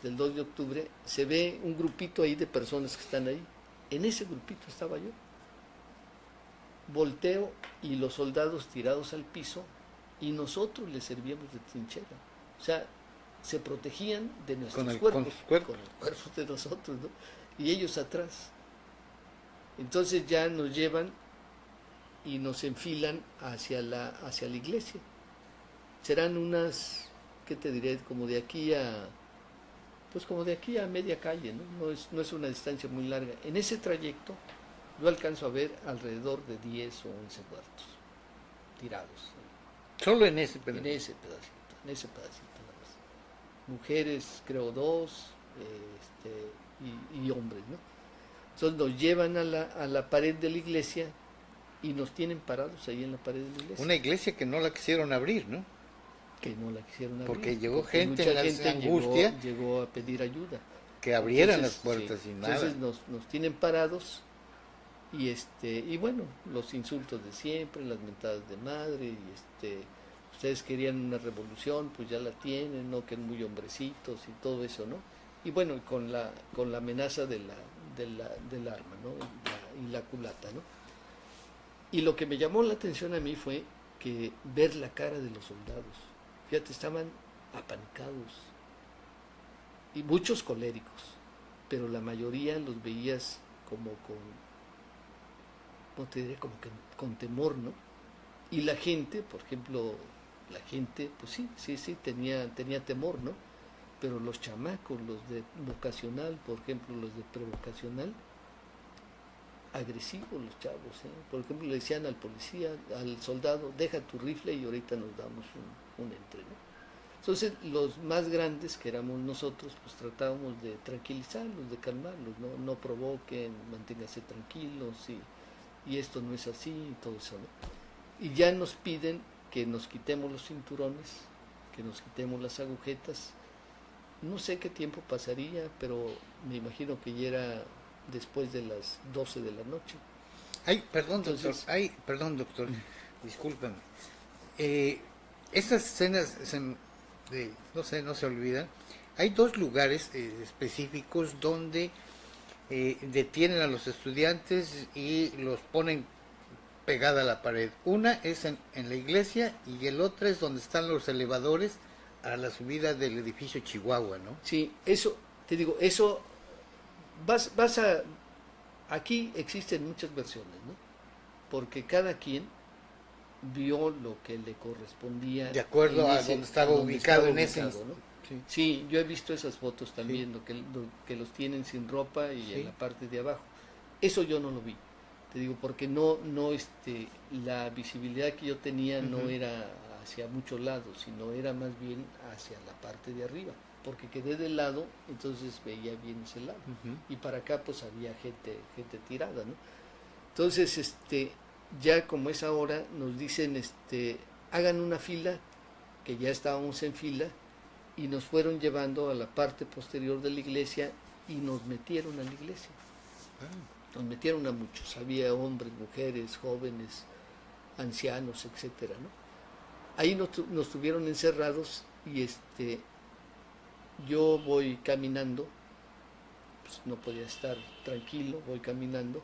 S2: del 2 de octubre, se ve un grupito ahí de personas que están ahí. En ese grupito estaba yo. Volteo y los soldados tirados al piso y nosotros les servíamos de trinchera. O sea, se protegían de nuestros cuerpos, con los cuerpos de nosotros, ¿no? Y ellos atrás. Entonces ya nos llevan y nos enfilan hacia la iglesia. Serán unas, ¿qué te diré? Como de aquí a media calle, ¿no? No es una distancia muy larga. En ese trayecto yo alcanzo a ver alrededor de 10 o 11 muertos tirados.
S1: Solo en ese pedacito.
S2: En ese pedacito nada más. Mujeres, creo 2, y hombres, ¿no? Entonces nos llevan a la pared de la iglesia y nos tienen parados ahí en la pared de la iglesia.
S1: Una iglesia que no la quisieron abrir, ¿no?
S2: Que no la quisieron abrir.
S1: Porque llegó gente en la angustia.
S2: Llegó a pedir ayuda.
S1: Que abrieran las puertas
S2: sí,
S1: y nada.
S2: Entonces nos tienen parados y bueno, los insultos de siempre, las mentadas de madre, y ustedes querían una revolución, pues ya la tienen, ¿no? Que muy hombrecitos y todo eso, ¿no? Y bueno, con la amenaza del arma, ¿no? Y la culata, ¿no? Y lo que me llamó la atención a mí fue que ver la cara de los soldados. Fíjate, estaban apanicados y muchos coléricos, pero la mayoría los veías como no te diré, como que con temor, ¿no? Y la gente, por ejemplo, pues sí, tenía temor, ¿no? Pero los chamacos, los de vocacional, por ejemplo, los de prevocacional, agresivos los chavos, ¿eh? Por ejemplo, le decían al policía, al soldado, deja tu rifle y ahorita nos damos un entre, ¿no? Entonces los más grandes, que éramos nosotros, pues tratábamos de tranquilizarlos, de calmarlos, no provoquen, manténganse tranquilos y esto no es así y todo eso, ¿no? Y ya nos piden que nos quitemos los cinturones, que nos quitemos las agujetas. No sé qué tiempo pasaría, pero me imagino que ya era después de las 12 de la noche.
S1: Ay, perdón, doctor, discúlpame. Esas escenas no se olvidan. Hay 2 lugares específicos donde detienen a los estudiantes y los ponen pegada a la pared. Una es en la iglesia y el otro es donde están los elevadores a la subida del edificio Chihuahua, ¿no?
S2: Sí, eso, te digo, aquí existen muchas versiones, ¿no? Porque cada quien vio lo que le correspondía
S1: de acuerdo a donde estaba ubicado en ese,
S2: ¿no? Sí, yo he visto esas fotos también, sí. que los tienen sin ropa y en la parte de abajo. Eso yo no lo vi, te digo, porque no la visibilidad que yo tenía no era hacia muchos lados, sino era más bien hacia la parte de arriba, porque quedé del lado, entonces veía bien ese lado, y para acá pues había gente tirada, ¿no? Entonces, ya como es ahora, nos dicen, hagan una fila, que ya estábamos en fila, y nos fueron llevando a la parte posterior de la iglesia y nos metieron a la iglesia. Nos metieron a muchos, había hombres, mujeres, jóvenes, ancianos, etcétera, ¿no? Ahí nos tuvieron encerrados y yo voy caminando, pues no podía estar tranquilo, voy caminando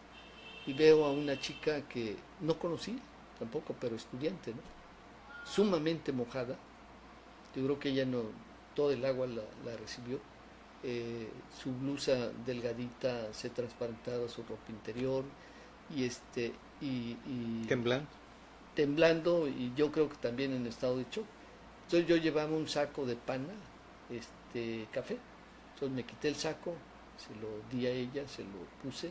S2: y veo a una chica que no conocí tampoco, pero estudiante, ¿no? Sumamente mojada, Yo creo que ella no, todo el agua la recibió. Su blusa delgadita se transparentaba su ropa interior y
S1: Temblando.
S2: temblando, y yo creo que también en estado de shock. Entonces yo llevaba un saco de pana, café. Entonces me quité el saco, se lo di a ella, se lo puse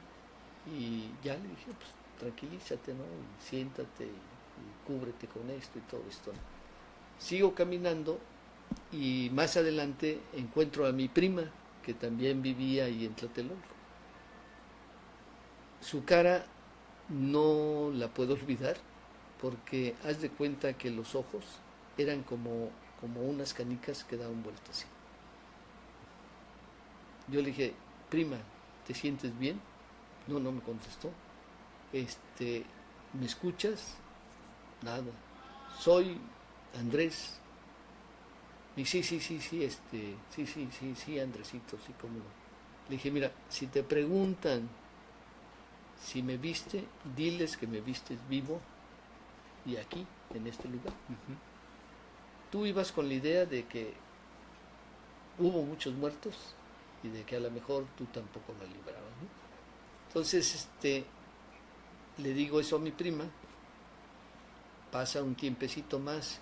S2: y ya le dije, pues tranquilízate, ¿no? Y siéntate y cúbrete con esto y todo esto, ¿no? Sigo caminando y más adelante encuentro a mi prima, que también vivía ahí en Tlatelolco. Su cara no la puedo olvidar porque haz de cuenta que los ojos eran como unas canicas que daban vueltas así. Yo le dije, prima, ¿te sientes bien? No, no me contestó. ¿Me escuchas? Nada. Soy Andrés. Y sí, sí, Andresito, sí, cómo no. Le dije, mira, si te preguntan si me viste, diles que me vistes vivo y aquí, en este lugar. Tú ibas con la idea de que hubo muchos muertos y de que a lo mejor tú tampoco la librabas, ¿no? Entonces, le digo eso a mi prima, pasa un tiempecito más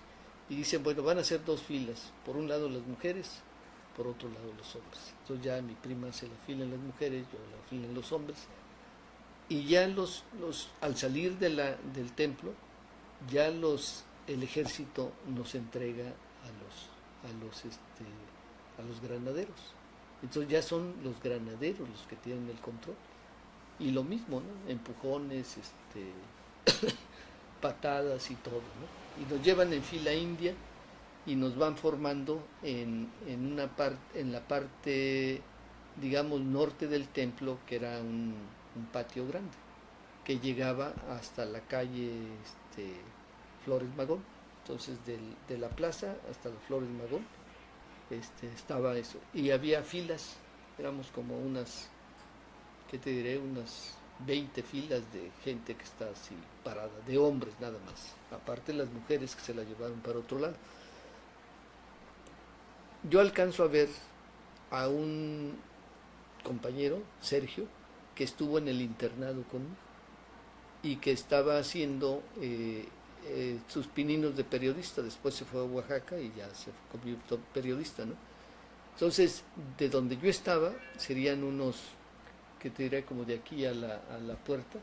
S2: y dicen, bueno, van a ser dos filas, por un lado las mujeres, por otro lado los hombres. Entonces ya mi prima se la fila en las mujeres, yo la fila en los hombres, y ya al salir del templo, ya el ejército nos entrega a los granaderos. Entonces ya son los granaderos los que tienen el control. Y lo mismo, ¿no? Empujones, patadas y todo, ¿no? Y nos llevan en fila india y nos van formando en la parte, digamos, norte del templo, que era un patio grande, que llegaba hasta la calle Flores Magón. Entonces, de la plaza hasta la Flores Magón, estaba eso. Y había filas, éramos como unas, ¿qué te diré? Unas 20 filas de gente que está así parada, de hombres nada más, aparte las mujeres que se la llevaron para otro lado. Yo alcanzo a ver a un compañero, Sergio, que estuvo en el internado conmigo y que estaba haciendo sus pininos de periodista. Después se fue a Oaxaca y ya se convirtió periodista, ¿no? Entonces, de donde yo estaba, serían unos, que te diré, como de aquí a la puerta.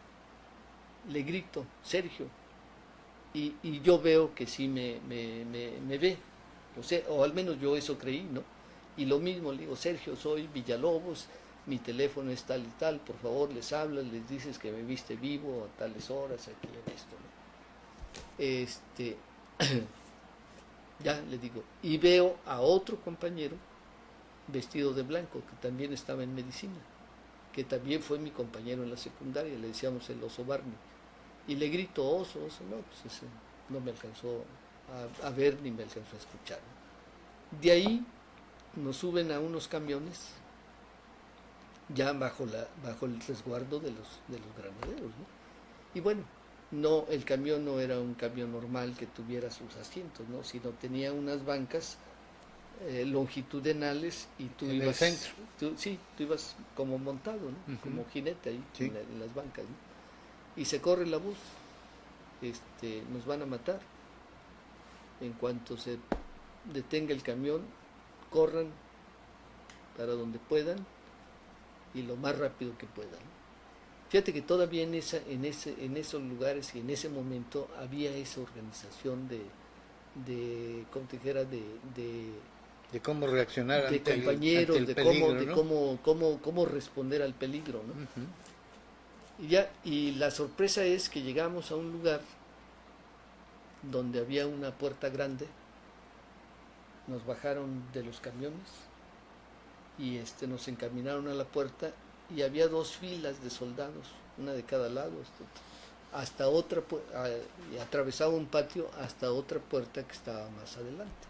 S2: Le grito, Sergio, y yo veo que sí me ve, o al menos yo eso creí, ¿no? Y lo mismo le digo, Sergio, soy Villalobos, mi teléfono es tal y tal, por favor les hablas, les dices que me viste vivo a tales horas aquí en esto, ¿no? Ya le digo, y veo a otro compañero vestido de blanco que también estaba en medicina, que también fue mi compañero en la secundaria, le decíamos el oso Barney, y le grito, oso, no, pues ese no me alcanzó a ver ni me alcanzó a escuchar. De ahí nos suben a unos camiones ya bajo el resguardo de los granaderos, ¿no? Y bueno, no, el camión no era un camión normal que tuviera sus asientos, ¿no? Sino tenía unas bancas longitudinales y tú
S1: en
S2: ibas,
S1: el centro.
S2: Tú ibas como montado, ¿no? Como jinete ahí,
S1: Sí.
S2: en las bancas, ¿no? Y se corre la voz, nos van a matar. En cuanto se detenga el camión, corran para donde puedan y lo más rápido que puedan. Fíjate que todavía en esos lugares y en ese momento había esa organización de ¿cómo te dijera?
S1: De cómo reaccionar
S2: de
S1: ante
S2: compañeros,
S1: el peligro,
S2: de
S1: ¿no?
S2: cómo responder al peligro, ¿no? Y la sorpresa es que llegamos a un lugar donde había una puerta grande, nos bajaron de los camiones y nos encaminaron a la puerta y había dos filas de soldados, una de cada lado, hasta otra, y atravesaba un patio hasta otra puerta que estaba más adelante.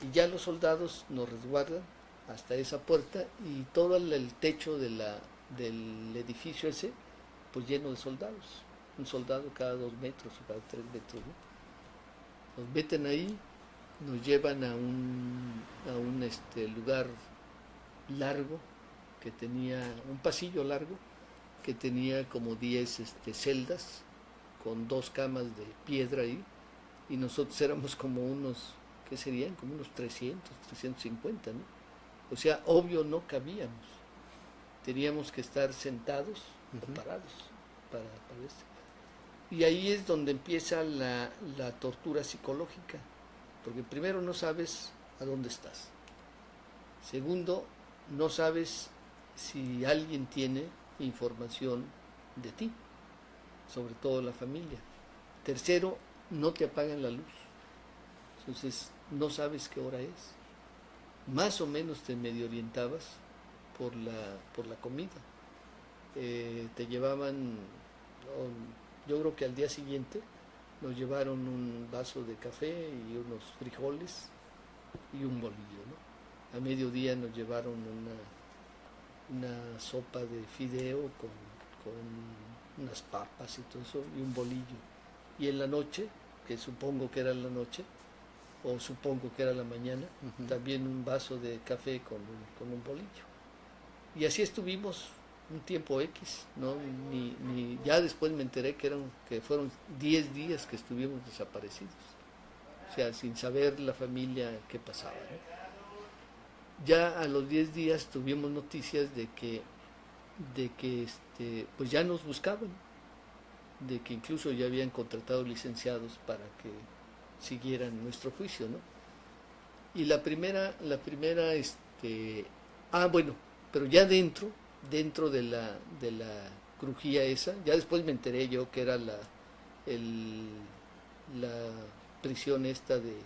S2: Y ya los soldados nos resguardan hasta esa puerta y todo el techo del edificio ese, pues lleno de soldados, un soldado cada 2 metros o cada 3 metros, ¿no? Nos meten ahí nos llevan a un lugar largo, que tenía un pasillo largo, que tenía como 10 celdas, con 2 camas de piedra ahí, y nosotros éramos como unos, ¿qué serían? Como unos 350, ¿no? O sea, obvio no cabíamos, teníamos que estar sentados o parados para esto. Y ahí es donde empieza la tortura psicológica, porque primero no sabes a dónde estás. Segundo, no sabes si alguien tiene información de ti, sobre todo la familia. Tercero, no te apagan la luz, entonces no sabes qué hora es. Más o menos te medio orientabas por la comida. Te llevaban, yo creo que al día siguiente nos llevaron un vaso de café y unos frijoles y un bolillo, ¿no? A mediodía nos llevaron una sopa de fideo con unas papas y todo eso y un bolillo. Y en la noche, que supongo que era la noche, o supongo que era la mañana, también un vaso de café con un bolillo. Y así estuvimos un tiempo X, ¿no? Ya después me enteré que fueron 10 días que estuvimos desaparecidos. O sea, sin saber la familia qué pasaba, ¿no? Ya a los 10 días tuvimos noticias de que pues ya nos buscaban, de que incluso ya habían contratado licenciados para que siguieran nuestro juicio, ¿no? Y la primera, bueno, pero ya dentro de la crujía esa, ya después me enteré yo que era la prisión esta de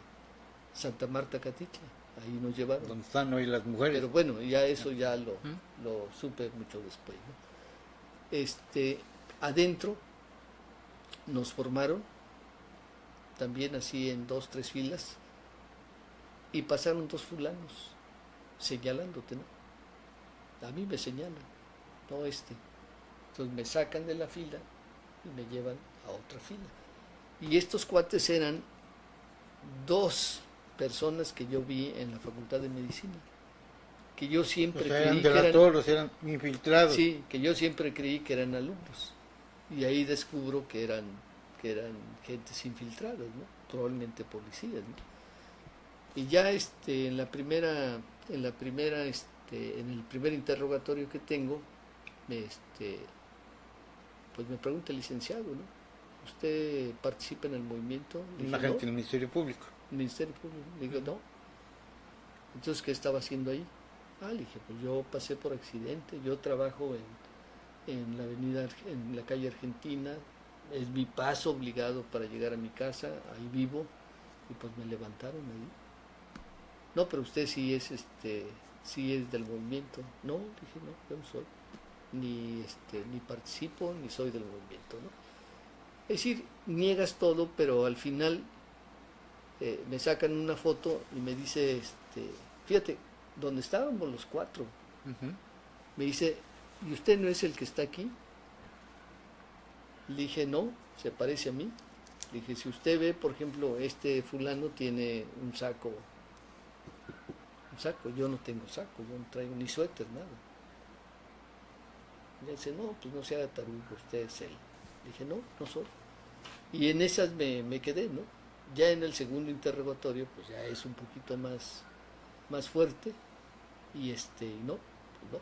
S2: Santa Marta Catitla, ahí nos llevaron.
S1: ¿Dónde están hoy las mujeres?
S2: Pero bueno, ya eso ya lo supe mucho después, ¿no? Adentro nos formaron, también así en 2, 3 filas, y pasaron 2 fulanos señalándote, ¿no? A mí me señalan, no este. Entonces me sacan de la fila y me llevan a otra fila. Y estos cuates eran 2 personas que yo vi en la Facultad de Medicina, que yo siempre creí que
S1: eran infiltrados.
S2: Sí, que yo siempre creí que eran alumnos. Y ahí descubro que eran gentes infiltradas, ¿no? Probablemente policías, ¿no? Y ya en el primer interrogatorio que tengo, pues me pregunta el licenciado, ¿no? ¿Usted participa en el movimiento?
S1: Un agente del Ministerio Público.
S2: ¿El Ministerio Público? Le digo, no. Entonces, ¿qué estaba haciendo ahí? Le dije, pues yo pasé por accidente, yo trabajo en la avenida, en la calle Argentina, es mi paso obligado para llegar a mi casa, ahí vivo, y pues me levantaron ahí. No, pero usted sí es del movimiento. No, dije, no, yo no soy. Ni participo, ni soy del movimiento, ¿no? Es decir, niegas todo, pero al final me sacan una foto y me dice, fíjate, donde estábamos los 4, me dice, ¿y usted no es el que está aquí? Le dije, no, se parece a mí. Le dije, si usted ve, por ejemplo, este fulano tiene un saco, yo no tengo saco, yo no traigo ni suéter, nada. Le dice, no, pues no se haga tarugo, usted es él. Le dije, no, no soy. Y en esas me quedé, ¿no? Ya en el segundo interrogatorio, pues ya es un poquito más fuerte, y no, pues no.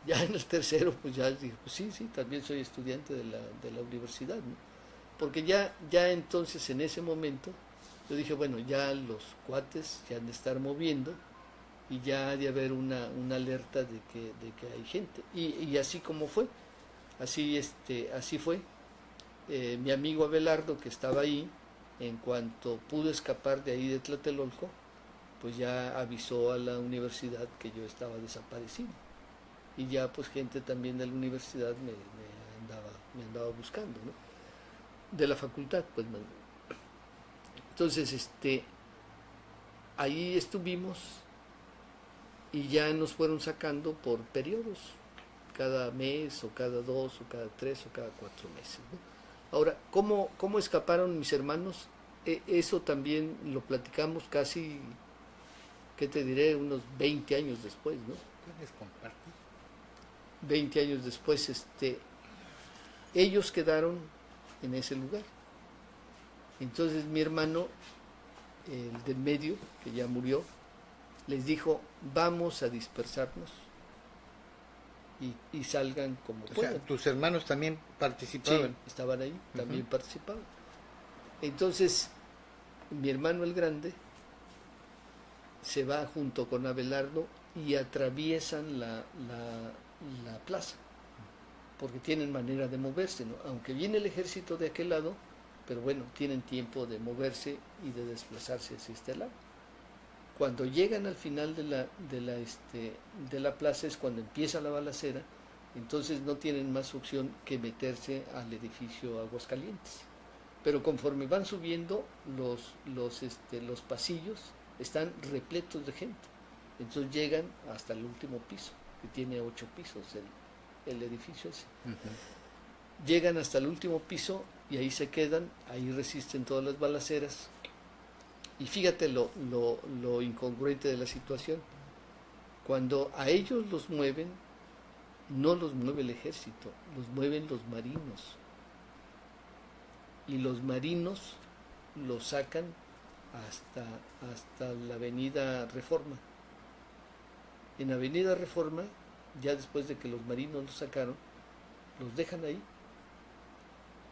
S2: Ya en el tercero, pues ya dije, pues sí, también soy estudiante de la universidad, ¿no? Porque ya entonces en ese momento, yo dije, bueno, ya los cuates se han de estar moviendo, y ya ha de haber una alerta de que hay gente. Y así como fue, así fue. Mi amigo Abelardo, que estaba ahí, en cuanto pudo escapar de ahí de Tlatelolco, pues ya avisó a la universidad que yo estaba desaparecido. Y ya pues gente también de la universidad me andaba buscando, ¿no? De la facultad, pues. Entonces, ahí estuvimos, y ya nos fueron sacando por periodos, cada mes, o cada 2, o cada 3, o cada 4 meses, ¿no? Ahora, ¿cómo escaparon mis hermanos? eso también lo platicamos casi, ¿qué te diré? Unos 20 años después, ¿no?
S1: ¿Puedes compartir?
S2: 20 años después, ellos quedaron en ese lugar. Entonces mi hermano, el del medio, que ya murió, les dijo, vamos a dispersarnos y salgan como puedan.
S1: O sea, tus hermanos también participaban.
S2: Sí, estaban ahí, también participaban. Entonces, mi hermano el grande se va junto con Abelardo y atraviesan la plaza, porque tienen manera de moverse, ¿no? Aunque viene el ejército de aquel lado, pero bueno, tienen tiempo de moverse y de desplazarse hacia este lado. Cuando llegan al final de la plaza es cuando empieza la balacera, entonces no tienen más opción que meterse al edificio Aguascalientes. Pero conforme van subiendo, los pasillos están repletos de gente. Entonces llegan hasta el último piso, que tiene 8 pisos el edificio ese. Llegan hasta el último piso y ahí se quedan, ahí resisten todas las balaceras. Y fíjate lo incongruente de la situación. Cuando a ellos los mueven, no los mueve el ejército, los mueven los marinos. Y los marinos los sacan hasta la avenida Reforma. En avenida Reforma, ya después de que los marinos los sacaron, los dejan ahí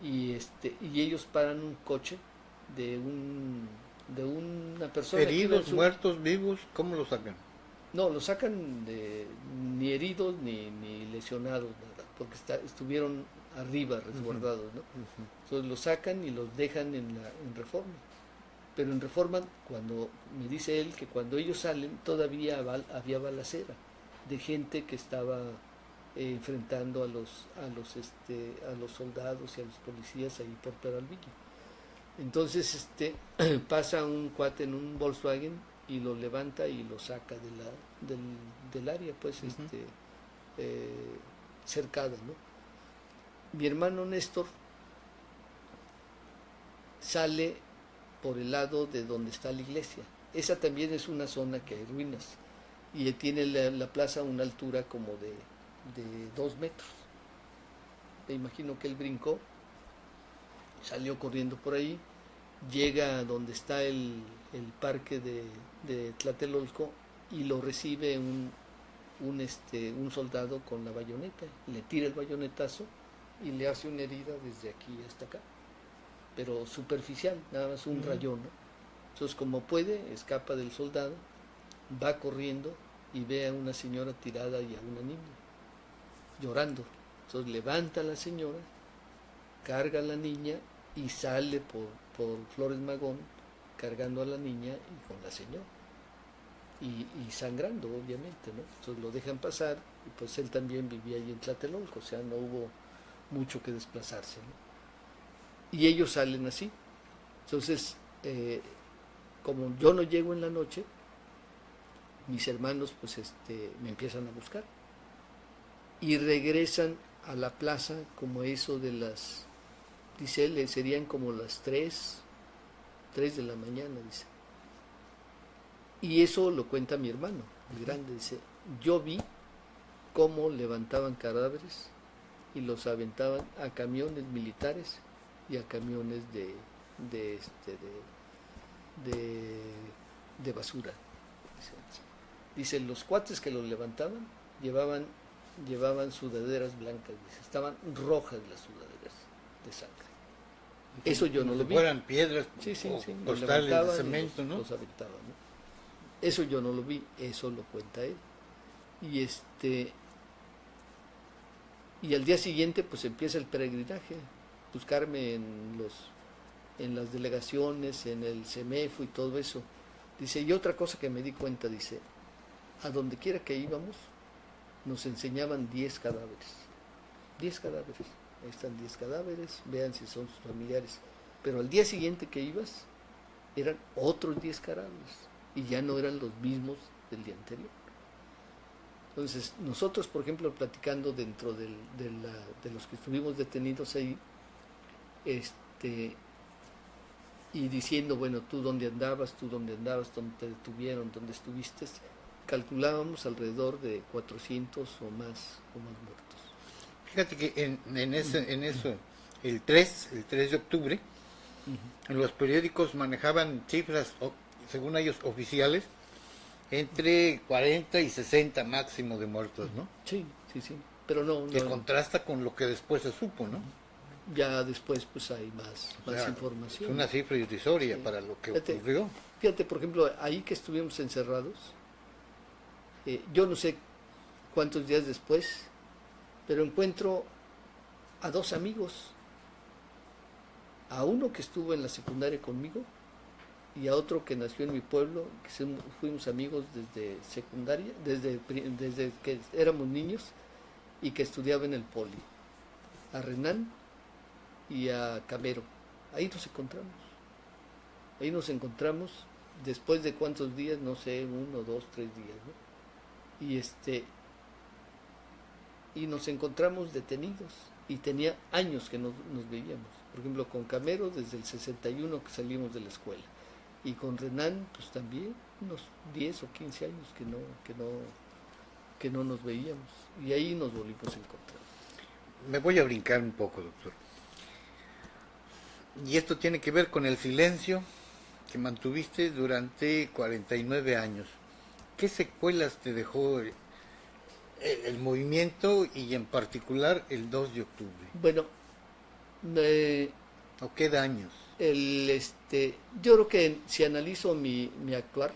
S2: y ellos paran un coche de una persona.
S1: ¿Heridos, muertos, vivos? ¿Cómo los sacan?
S2: No, los sacan ni heridos ni lesionados, nada, porque estuvieron arriba resguardados, ¿no? Entonces los sacan y los dejan en Reforma. Pero en Reforma, cuando me dice él que cuando ellos salen todavía había balacera de gente que estaba enfrentando a los soldados y a los policías ahí por Peralvillo. Entonces pasa un cuate en un Volkswagen y lo levanta y lo saca del área, pues, cercada, ¿no? Mi hermano Néstor sale por el lado de donde está la iglesia. Esa también es una zona que hay ruinas y tiene la plaza a una altura como de 2 metros. Me imagino que él brincó, salió corriendo por ahí, llega a donde está el parque de Tlatelolco y lo recibe un soldado con la bayoneta, le tira el bayonetazo y le hace una herida desde aquí hasta acá, pero superficial, nada más un rayón, ¿no? Entonces, como puede, escapa del soldado, va corriendo y ve a una señora tirada y a una niña llorando. Entonces levanta a la señora, carga a la niña y sale por Flores Magón cargando a la niña y con la señora y sangrando, obviamente, ¿no? Entonces lo dejan pasar y pues él también vivía ahí en Tlatelolco, o sea, no hubo mucho que desplazarse, ¿no? Y ellos salen así. Entonces, como yo no llego en la noche, mis hermanos pues me empiezan a buscar y regresan a la plaza como eso de las, dice él, serían como las 3 de la mañana, dice. Y eso lo cuenta mi hermano, el grande, dice, yo vi cómo levantaban cadáveres y los aventaban a camiones militares y a camiones de basura. Dice, los cuates que los levantaban llevaban sudaderas blancas, dice, estaban rojas las sudaderas de sangre. Eso yo no lo vi.
S1: Fueran piedras,
S2: sí,
S1: costales de cemento, ¿no?
S2: Los aventaban, ¿no? Eso yo no lo vi, eso lo cuenta él. Y al día siguiente pues empieza el peregrinaje, buscarme en las delegaciones, en el CEMEFO y todo eso. Dice, y otra cosa que me di cuenta, dice, a donde quiera que íbamos, nos enseñaban 10 cadáveres. 10 cadáveres. Ahí están 10 cadáveres, vean si son sus familiares. Pero al día siguiente que ibas, eran otros 10 cadáveres. Y ya no eran los mismos del día anterior. Entonces, nosotros, por ejemplo, platicando dentro de los que estuvimos detenidos ahí, y diciendo, bueno, tú dónde andabas, dónde te detuvieron, dónde estuviste, calculábamos alrededor de 400 o más muertos.
S1: Fíjate que en eso, el 3 de octubre, en los periódicos manejaban cifras, según ellos, oficiales, entre 40 y 60 máximo de muertos, ¿no?
S2: Sí, sí, sí, pero no.
S1: Que contrasta con lo que después se supo, ¿no?
S2: Ya después pues hay más información.
S1: Es una cifra irrisoria para lo que ocurrió.
S2: Fíjate, por ejemplo, ahí que estuvimos encerrados, yo no sé cuántos días después, pero encuentro a dos amigos, a uno que estuvo en la secundaria conmigo y a otro que nació en mi pueblo, que fuimos amigos desde secundaria, desde que éramos niños y que estudiaba en el Poli, a Renan y a Camero. Ahí nos encontramos después de cuántos días, no sé, 1, 2, 3 días, ¿no? Y nos encontramos detenidos y tenía años que nos veíamos. Por ejemplo, con Camero desde el 61 que salimos de la escuela y con Renan pues también unos 10 o 15 años que no nos veíamos y ahí nos volvimos a encontrar.
S1: Me voy a brincar un poco, doctor. Y esto tiene que ver con el silencio que mantuviste durante 49 años. ¿Qué secuelas te dejó el movimiento y en particular el 2 de octubre?
S2: Bueno,
S1: ¿O qué daños?
S2: Yo creo que si analizo mi actuar,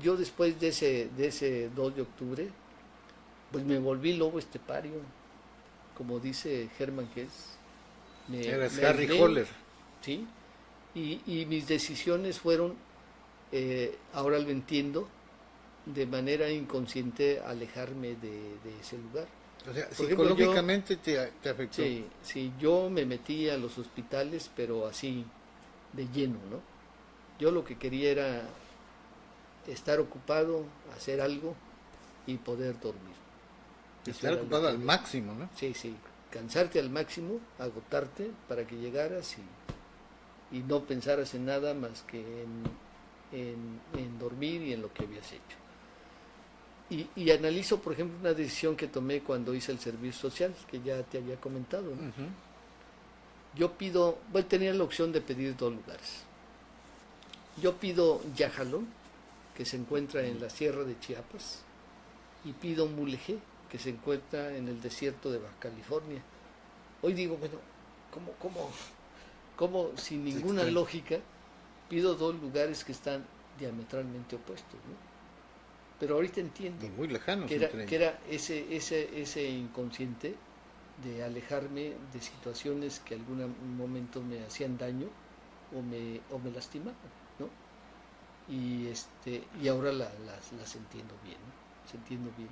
S2: yo después de ese 2 de octubre, pues me volví lobo estepario, como dice Hermann Hesse.
S1: Eres Harry Holler.
S2: Sí, y mis decisiones fueron, ahora lo entiendo, de manera inconsciente alejarme de ese lugar.
S1: O sea, psicológicamente te afectó.
S2: Sí, yo me metí a los hospitales, pero así, de lleno, ¿no? Yo lo que quería era estar ocupado, hacer algo y poder dormir.
S1: Estar ocupado al máximo, ¿no?
S2: Sí, cansarte al máximo, agotarte para que llegaras y no pensaras en nada más que en dormir y en lo que habías hecho. Y analizo, por ejemplo, una decisión que tomé cuando hice el servicio social, que ya te había comentado, ¿no? Yo tenía la opción de pedir 2 lugares. Yo pido Yajalón, que se encuentra en la sierra de Chiapas, y pido Mulegé, que se encuentra en el desierto de Baja California. Hoy digo, bueno, ¿cómo sin ninguna lógica pido 2 lugares que están diametralmente opuestos, ¿no? Pero ahorita entiendo
S1: y muy lejanos
S2: que era ese inconsciente de alejarme de situaciones que en algún momento me hacían daño o me lastimaban, ¿no? Y ahora las entiendo bien, ¿no? Las entiendo bien,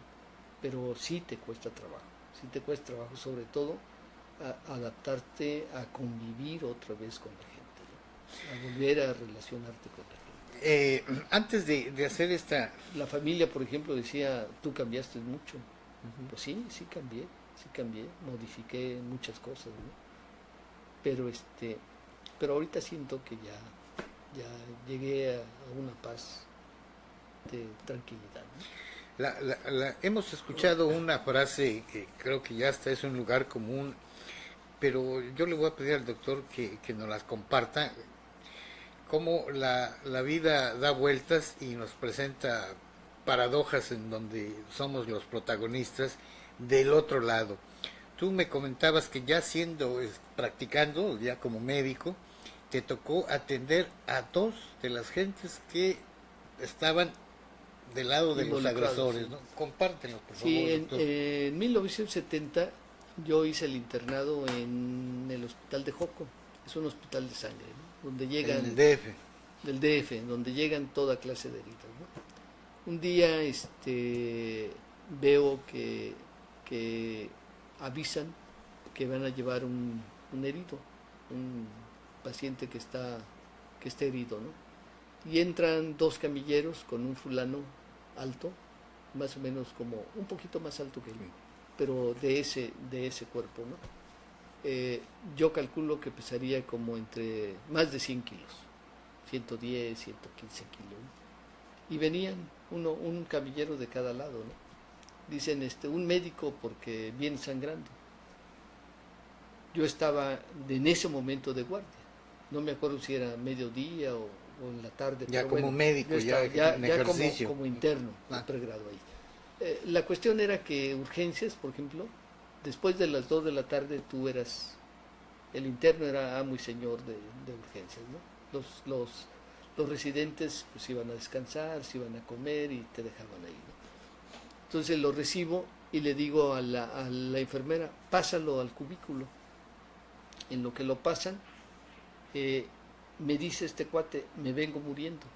S2: pero sí te cuesta trabajo, sobre todo adaptarte a convivir otra vez con la gente, ¿no? A volver a relacionarte con la gente.
S1: Antes de hacer esta...
S2: La familia, por ejemplo, decía, tú cambiaste mucho. Pues sí cambié, modifiqué muchas cosas, ¿no? Pero ahorita siento que ya llegué a una paz de tranquilidad, ¿no?
S1: Hemos escuchado una frase que creo que ya hasta es un lugar común, pero yo le voy a pedir al doctor que nos las comparta. Cómo la vida da vueltas y nos presenta paradojas en donde somos los protagonistas del otro lado. Tú me comentabas que ya practicando, ya como médico, te tocó atender a 2 de las gentes que estaban del lado de los agresores, ¿no? Compártenos, por favor.
S2: Sí, en 1970 yo hice el internado en el hospital de Joco, es un hospital de sangre, ¿no? Donde llegan del DF, donde llegan toda clase de heridas, ¿no? Un día veo que avisan que van a llevar un herido, un paciente que está herido, ¿no? Y entran 2 camilleros con un fulano alto, más o menos como un poquito más alto que él, pero de ese cuerpo, ¿no? yo calculo que pesaría como entre más de 100 kilos, 110, 115 kilos, ¿no? Y venían un camillero de cada lado, ¿no? Dicen un médico porque viene sangrando. Yo estaba en ese momento de guardia, no me acuerdo si era mediodía o en la tarde.
S1: Ya
S2: pero
S1: como
S2: bueno,
S1: médico,
S2: ya
S1: en ejercicio.
S2: como interno, de pregrado ahí. La cuestión era que urgencias, por ejemplo, después de las 2 de la tarde tú eras, el interno era amo y señor de urgencias, ¿no? Los residentes pues iban a descansar, se iban a comer y te dejaban ahí, ¿no? Entonces lo recibo y le digo a la enfermera, pásalo al cubículo. En lo que lo pasan, me dice este cuate, me vengo muriendo.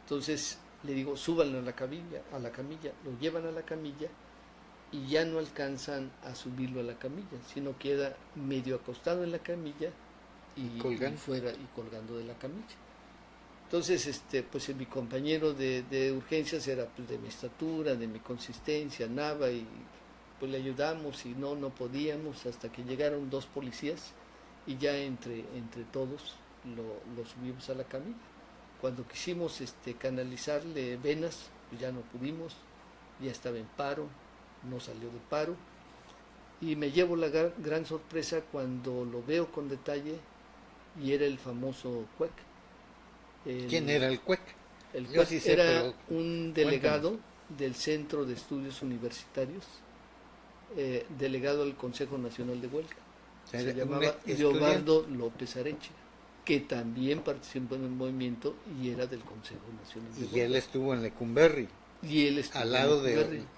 S2: Entonces le digo, súbanlo a la camilla, lo llevan a la camilla y ya no alcanzan a subirlo a la camilla, sino queda medio acostado en la camilla y colgando de la camilla. Entonces, pues mi compañero de urgencias era pues de mi estatura, de mi consistencia, nava, y pues le ayudamos y no podíamos hasta que llegaron 2 policías y ya entre todos lo subimos a la camilla. Cuando quisimos canalizarle venas, pues ya no pudimos, ya estaba en paro, no salió de paro, y me llevo la gran sorpresa cuando lo veo con detalle y era el famoso CUEC.
S1: ¿Quién era el CUEC?
S2: El CUEC sí sé, era un delegado del Centro de Estudios Universitarios, delegado al Consejo Nacional de Huelga. Se llamaba Leobardo López Areche, que también participó en el movimiento y era del Consejo Nacional de Huelga.
S1: Y él estuvo en Lecumberri.
S2: Y él estuvo
S1: al lado
S2: de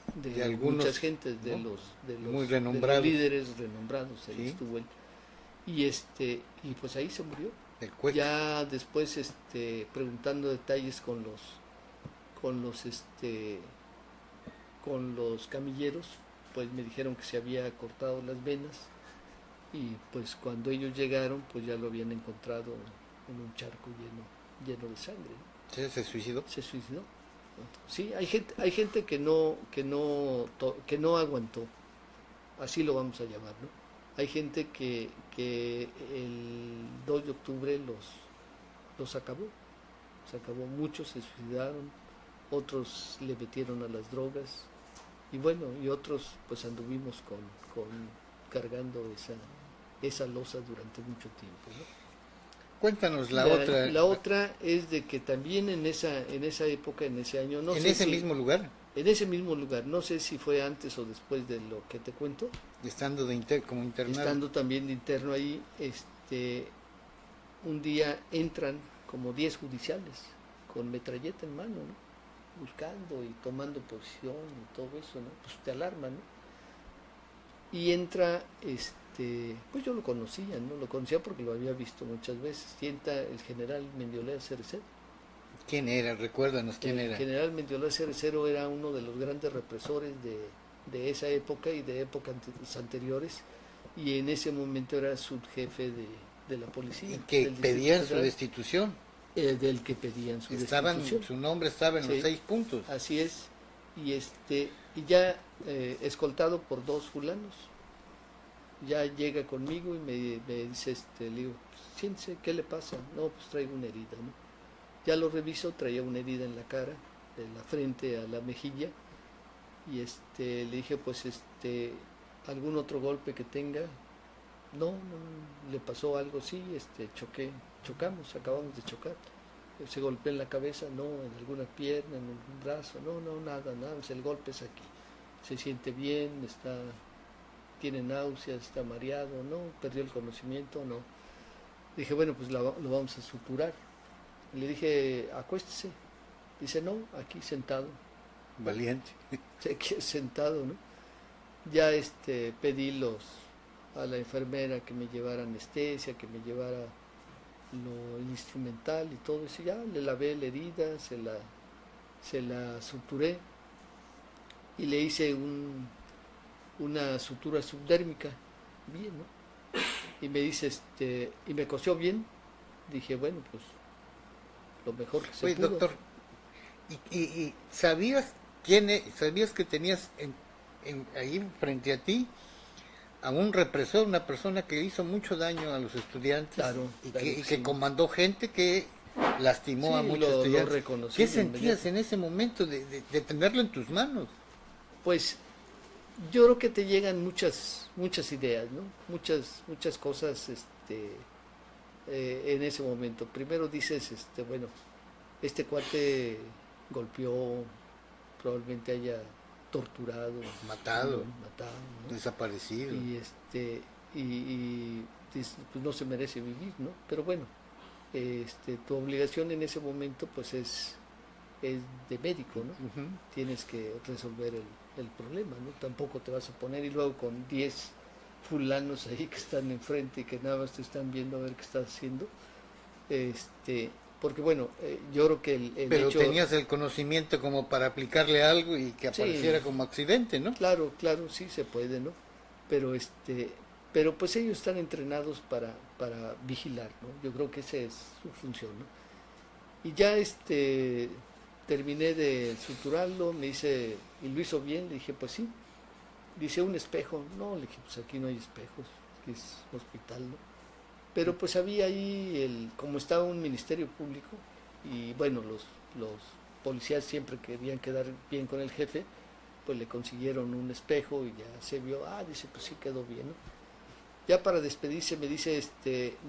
S1: algunos,
S2: muchas gentes, de los
S1: muy renombrados,
S2: de los líderes renombrados, ahí ¿sí? Estuvo él. Y pues ahí se murió. Ya después preguntando detalles con los camilleros, pues me dijeron que se había cortado las venas y pues cuando ellos llegaron pues ya lo habían encontrado en un charco lleno de sangre, ¿no?
S1: ¿Sí, se suicidó?
S2: Se suicidó. Sí, hay gente que no aguantó, así lo vamos a llamar, ¿no? Hay gente que el 2 de octubre los acabó, muchos se suicidaron, otros le metieron a las drogas y bueno, y otros pues anduvimos cargando esa losa durante mucho tiempo, ¿no?
S1: Cuéntanos la otra.
S2: La otra es de que también en esa época, en ese año, no sé
S1: ¿En ese mismo lugar?
S2: En ese mismo lugar, no sé si fue antes o después de lo que te cuento.
S1: Estando como internado.
S2: Estando también de interno ahí, un día entran como 10 judiciales con metralleta en mano, ¿no? Buscando y tomando posición y todo eso, ¿no? Pues te alarma, ¿no? Y entra, pues yo lo conocía, ¿no? Lo conocía porque lo había visto muchas veces. Y entra el general Mendiolea Cerecero.
S1: ¿Quién era? Recuérdanos quién era.
S2: El general Mendiolea Cerecero era uno de los grandes represores de esa época y de épocas anteriores, y en ese momento era subjefe de la policía.
S1: ¿Y que pedían su destitución?
S2: Del que pedían su destitución.
S1: Su nombre estaba en los 6 puntos.
S2: Así es. Y ya escoltado por 2 fulanos, ya llega conmigo y me dice, le digo, siéntese, ¿qué le pasa? No, pues traigo una herida, ¿no? Ya lo reviso, traía una herida en la cara, de la frente a la mejilla, y le dije, pues algún otro golpe que tenga. No, le pasó algo, sí, chocamos, acabamos de chocar. Se golpeó en la cabeza, no, en alguna pierna, en un brazo, no, nada, pues el golpe es aquí. Se siente bien, tiene náuseas, está mareado, no, perdió el conocimiento, no. Dije, bueno, pues lo vamos a suturar. Le dije, acuéstese. Dice, no, aquí sentado.
S1: Valiente.
S2: Aquí sentado, ¿no? Ya pedí a la enfermera que me llevara anestesia, que me llevara el instrumental y todo eso. Ya le lavé la herida, se la suturé y le hice una sutura subdérmica. Bien, ¿no? Y me dice, y me cosió bien. Dije, bueno, pues lo mejor que se pudo.
S1: Doctor, ¿y sabías sabías que tenías ahí frente a ti a un represor, una persona que hizo mucho daño a los estudiantes,
S2: Claro,
S1: y,
S2: claro
S1: que,
S2: que
S1: y que
S2: sí.
S1: comandó gente que lastimó a
S2: Sí,
S1: muchos
S2: lo
S1: estudiantes.
S2: reconocí
S1: ¿Qué
S2: de
S1: sentías
S2: inmediato.
S1: en ese momento de tenerlo en tus manos?
S2: Pues yo creo que te llegan muchas ideas, ¿no? Muchas cosas, en ese momento. Primero dices, bueno, este cuate golpeó, probablemente haya torturado,
S1: Matado,
S2: matado, ¿no?
S1: desaparecido.
S2: Y dices, pues no se merece vivir, ¿no? Pero bueno, tu obligación en ese momento, pues es de médico, ¿no?
S1: Ujú.
S2: Tienes que resolver el problema, ¿no? Tampoco te vas a poner y luego con 10 fulanos ahí que están enfrente y que nada más te están viendo a ver qué estás haciendo. Porque bueno, yo creo que el
S1: Pero
S2: hecho,
S1: tenías el conocimiento como para aplicarle algo y que
S2: sí,
S1: apareciera como accidente, ¿no?
S2: claro, sí se puede, ¿no? Pero pero pues ellos están entrenados para vigilar, ¿no? Yo creo que esa es su función, ¿no? Y ya terminé de suturarlo, me dice, ¿y lo hizo bien? Le dije, pues sí. Dice, un espejo. No, le dije, pues aquí no hay espejos, aquí es hospital, ¿no? Pero pues había ahí, como estaba un ministerio público, y bueno, los policías siempre querían quedar bien con el jefe, pues le consiguieron un espejo y ya se vio, dice, pues sí quedó bien, ¿no? Ya para despedirse me dice,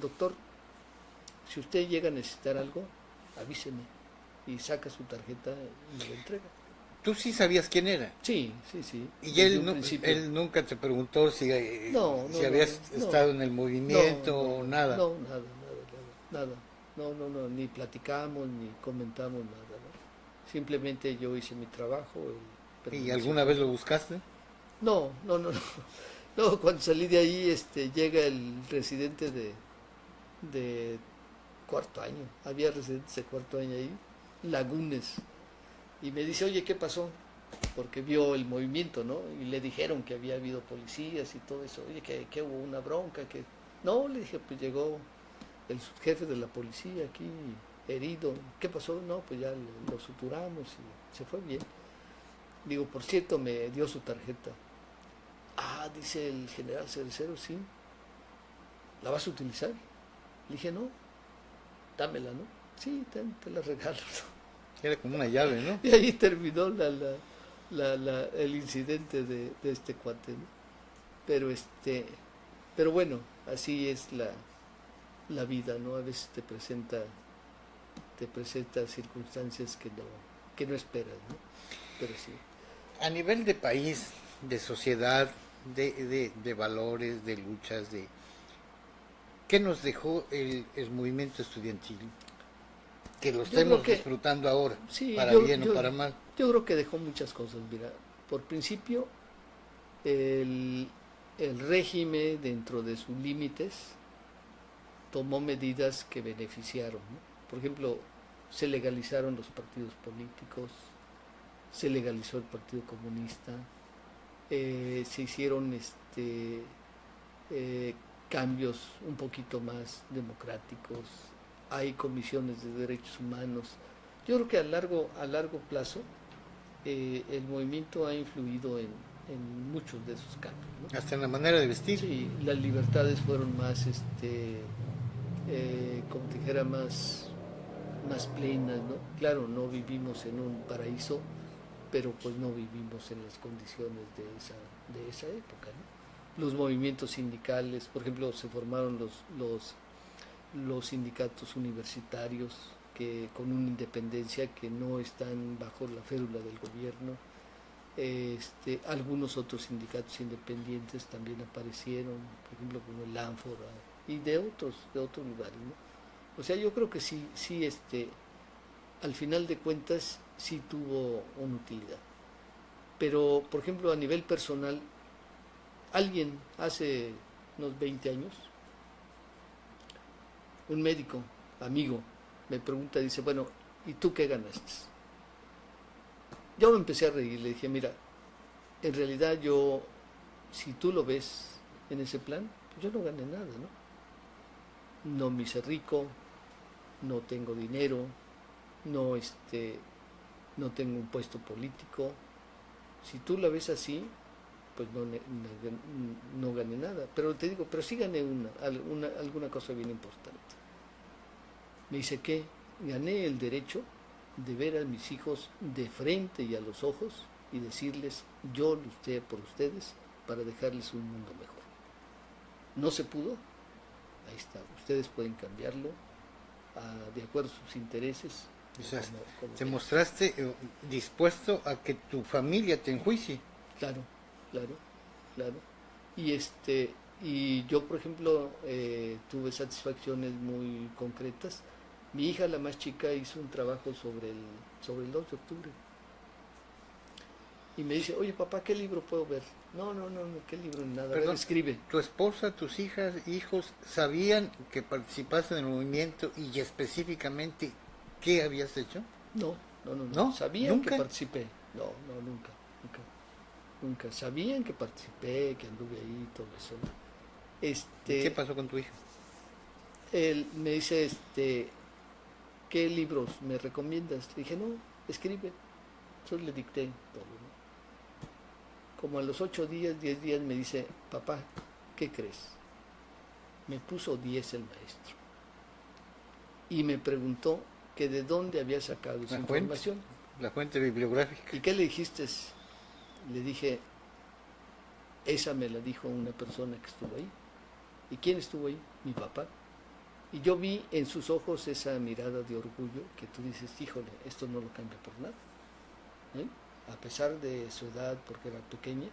S2: doctor, si usted llega a necesitar algo, avíseme. Y saca su tarjeta y me la entrega.
S1: Tú sí sabías quién era.
S2: Sí,
S1: Y
S2: desde un principio.
S1: él nunca te preguntó si, si
S2: No,
S1: habías estado en el movimiento o nada.
S2: nada. No, ni platicamos, ni comentamos nada, ¿no? Simplemente yo hice mi trabajo, él
S1: ¿Y
S2: permaneció
S1: alguna vez lo
S2: conmigo.
S1: buscaste?
S2: No. No, cuando salí de ahí, llega el residente de cuarto año. Había residentes de cuarto año ahí, Lagunes. Y me dice, oye, ¿qué pasó? Porque vio el movimiento, ¿no? Y le dijeron que había habido policías y todo eso. Oye, que hubo una bronca, que... No, le dije, pues llegó el jefe de la policía aquí, herido. ¿Qué pasó? No, pues ya lo suturamos y se fue bien. Digo, por cierto, me dio su tarjeta. Dice el general Cerecero, sí. ¿La vas a utilizar? Le dije, no, dámela, ¿no? Sí, te la regalo.
S1: Era como una llave, ¿no?
S2: Y ahí terminó el incidente de este cuate, ¿no? Pero pero bueno, así es la vida, ¿no? A veces te presenta circunstancias que no esperas, ¿no? Pero sí.
S1: A nivel de país, de sociedad, de valores, de luchas, ¿qué nos dejó el movimiento estudiantil? Que lo
S2: Yo creo
S1: estemos
S2: que,
S1: disfrutando ahora,
S2: sí,
S1: para bien o para mal.
S2: yo creo que dejó muchas cosas, mira. Por principio, el, el régimen, dentro de sus límites, tomó medidas que beneficiaron, ¿no? Por ejemplo, se legalizaron los partidos políticos, se legalizó el Partido Comunista, se hicieron cambios un poquito más democráticos, hay comisiones de derechos humanos. Yo creo que a largo plazo el movimiento ha influido en muchos de esos cambios, ¿no?
S1: Hasta en la manera de vestir.
S2: Sí, las libertades fueron más, como te dijera, más plenas, ¿no? Claro, no vivimos en un paraíso, pero pues no vivimos en las condiciones de esa época, ¿no? Los movimientos sindicales, por ejemplo, se formaron los sindicatos universitarios que con una independencia que no están bajo la férula del gobierno. Algunos otros sindicatos independientes también aparecieron, por ejemplo como el Ánfora y de otros lugares, ¿no? O sea, yo creo que sí, al final de cuentas sí tuvo una utilidad. Pero, por ejemplo, a nivel personal, alguien hace unos 20 años, un médico, amigo, me pregunta, dice, bueno, ¿y tú qué ganaste? Yo me empecé a reír, le dije, mira, en realidad yo, si tú lo ves en ese plan, pues yo no gané nada, ¿no? No me hice rico, no tengo dinero, no, no tengo un puesto político. Si tú la ves así, pues no gané nada. Pero te digo, pero sí gané alguna cosa bien importante. Me dice que gané el derecho de ver a mis hijos de frente y a los ojos y decirles, yo luché por ustedes para dejarles un mundo mejor. No se pudo, ahí está, ustedes pueden cambiarlo de acuerdo a sus intereses.
S1: O sea, te mostraste dispuesto a que tu familia te enjuicie.
S2: Claro, claro, claro. Y yo, por ejemplo, tuve satisfacciones muy concretas. Mi hija, la más chica, hizo un trabajo sobre el 2 de octubre. Y me dice, oye papá, ¿qué libro puedo ver? No, ¿qué libro? Nada,
S1: Perdón,
S2: a ver, escribe.
S1: ¿Tu esposa, tus hijos sabían que participaste en el movimiento y específicamente qué habías hecho?
S2: No.
S1: ¿No?
S2: Sabían
S1: ¿Nunca?
S2: que participé. No, nunca. Sabían que participé, que anduve ahí, todo eso, ¿no?
S1: ¿Qué pasó con tu hija?
S2: Él me dice, ¿qué libros me recomiendas? Le dije, no, escribe. Entonces le dicté todo, ¿no? Como a los 8 días, 10 días me dice, papá, ¿qué crees? Me puso 10 el maestro. Y me preguntó que de dónde había sacado esa información.
S1: La fuente bibliográfica.
S2: ¿Y qué le dijiste? Le dije, esa me la dijo una persona que estuvo ahí. ¿Y quién estuvo ahí? Mi papá. Y yo vi en sus ojos esa mirada de orgullo que tú dices, híjole, esto no lo cambia por nada. A pesar de su edad, porque era pequeña,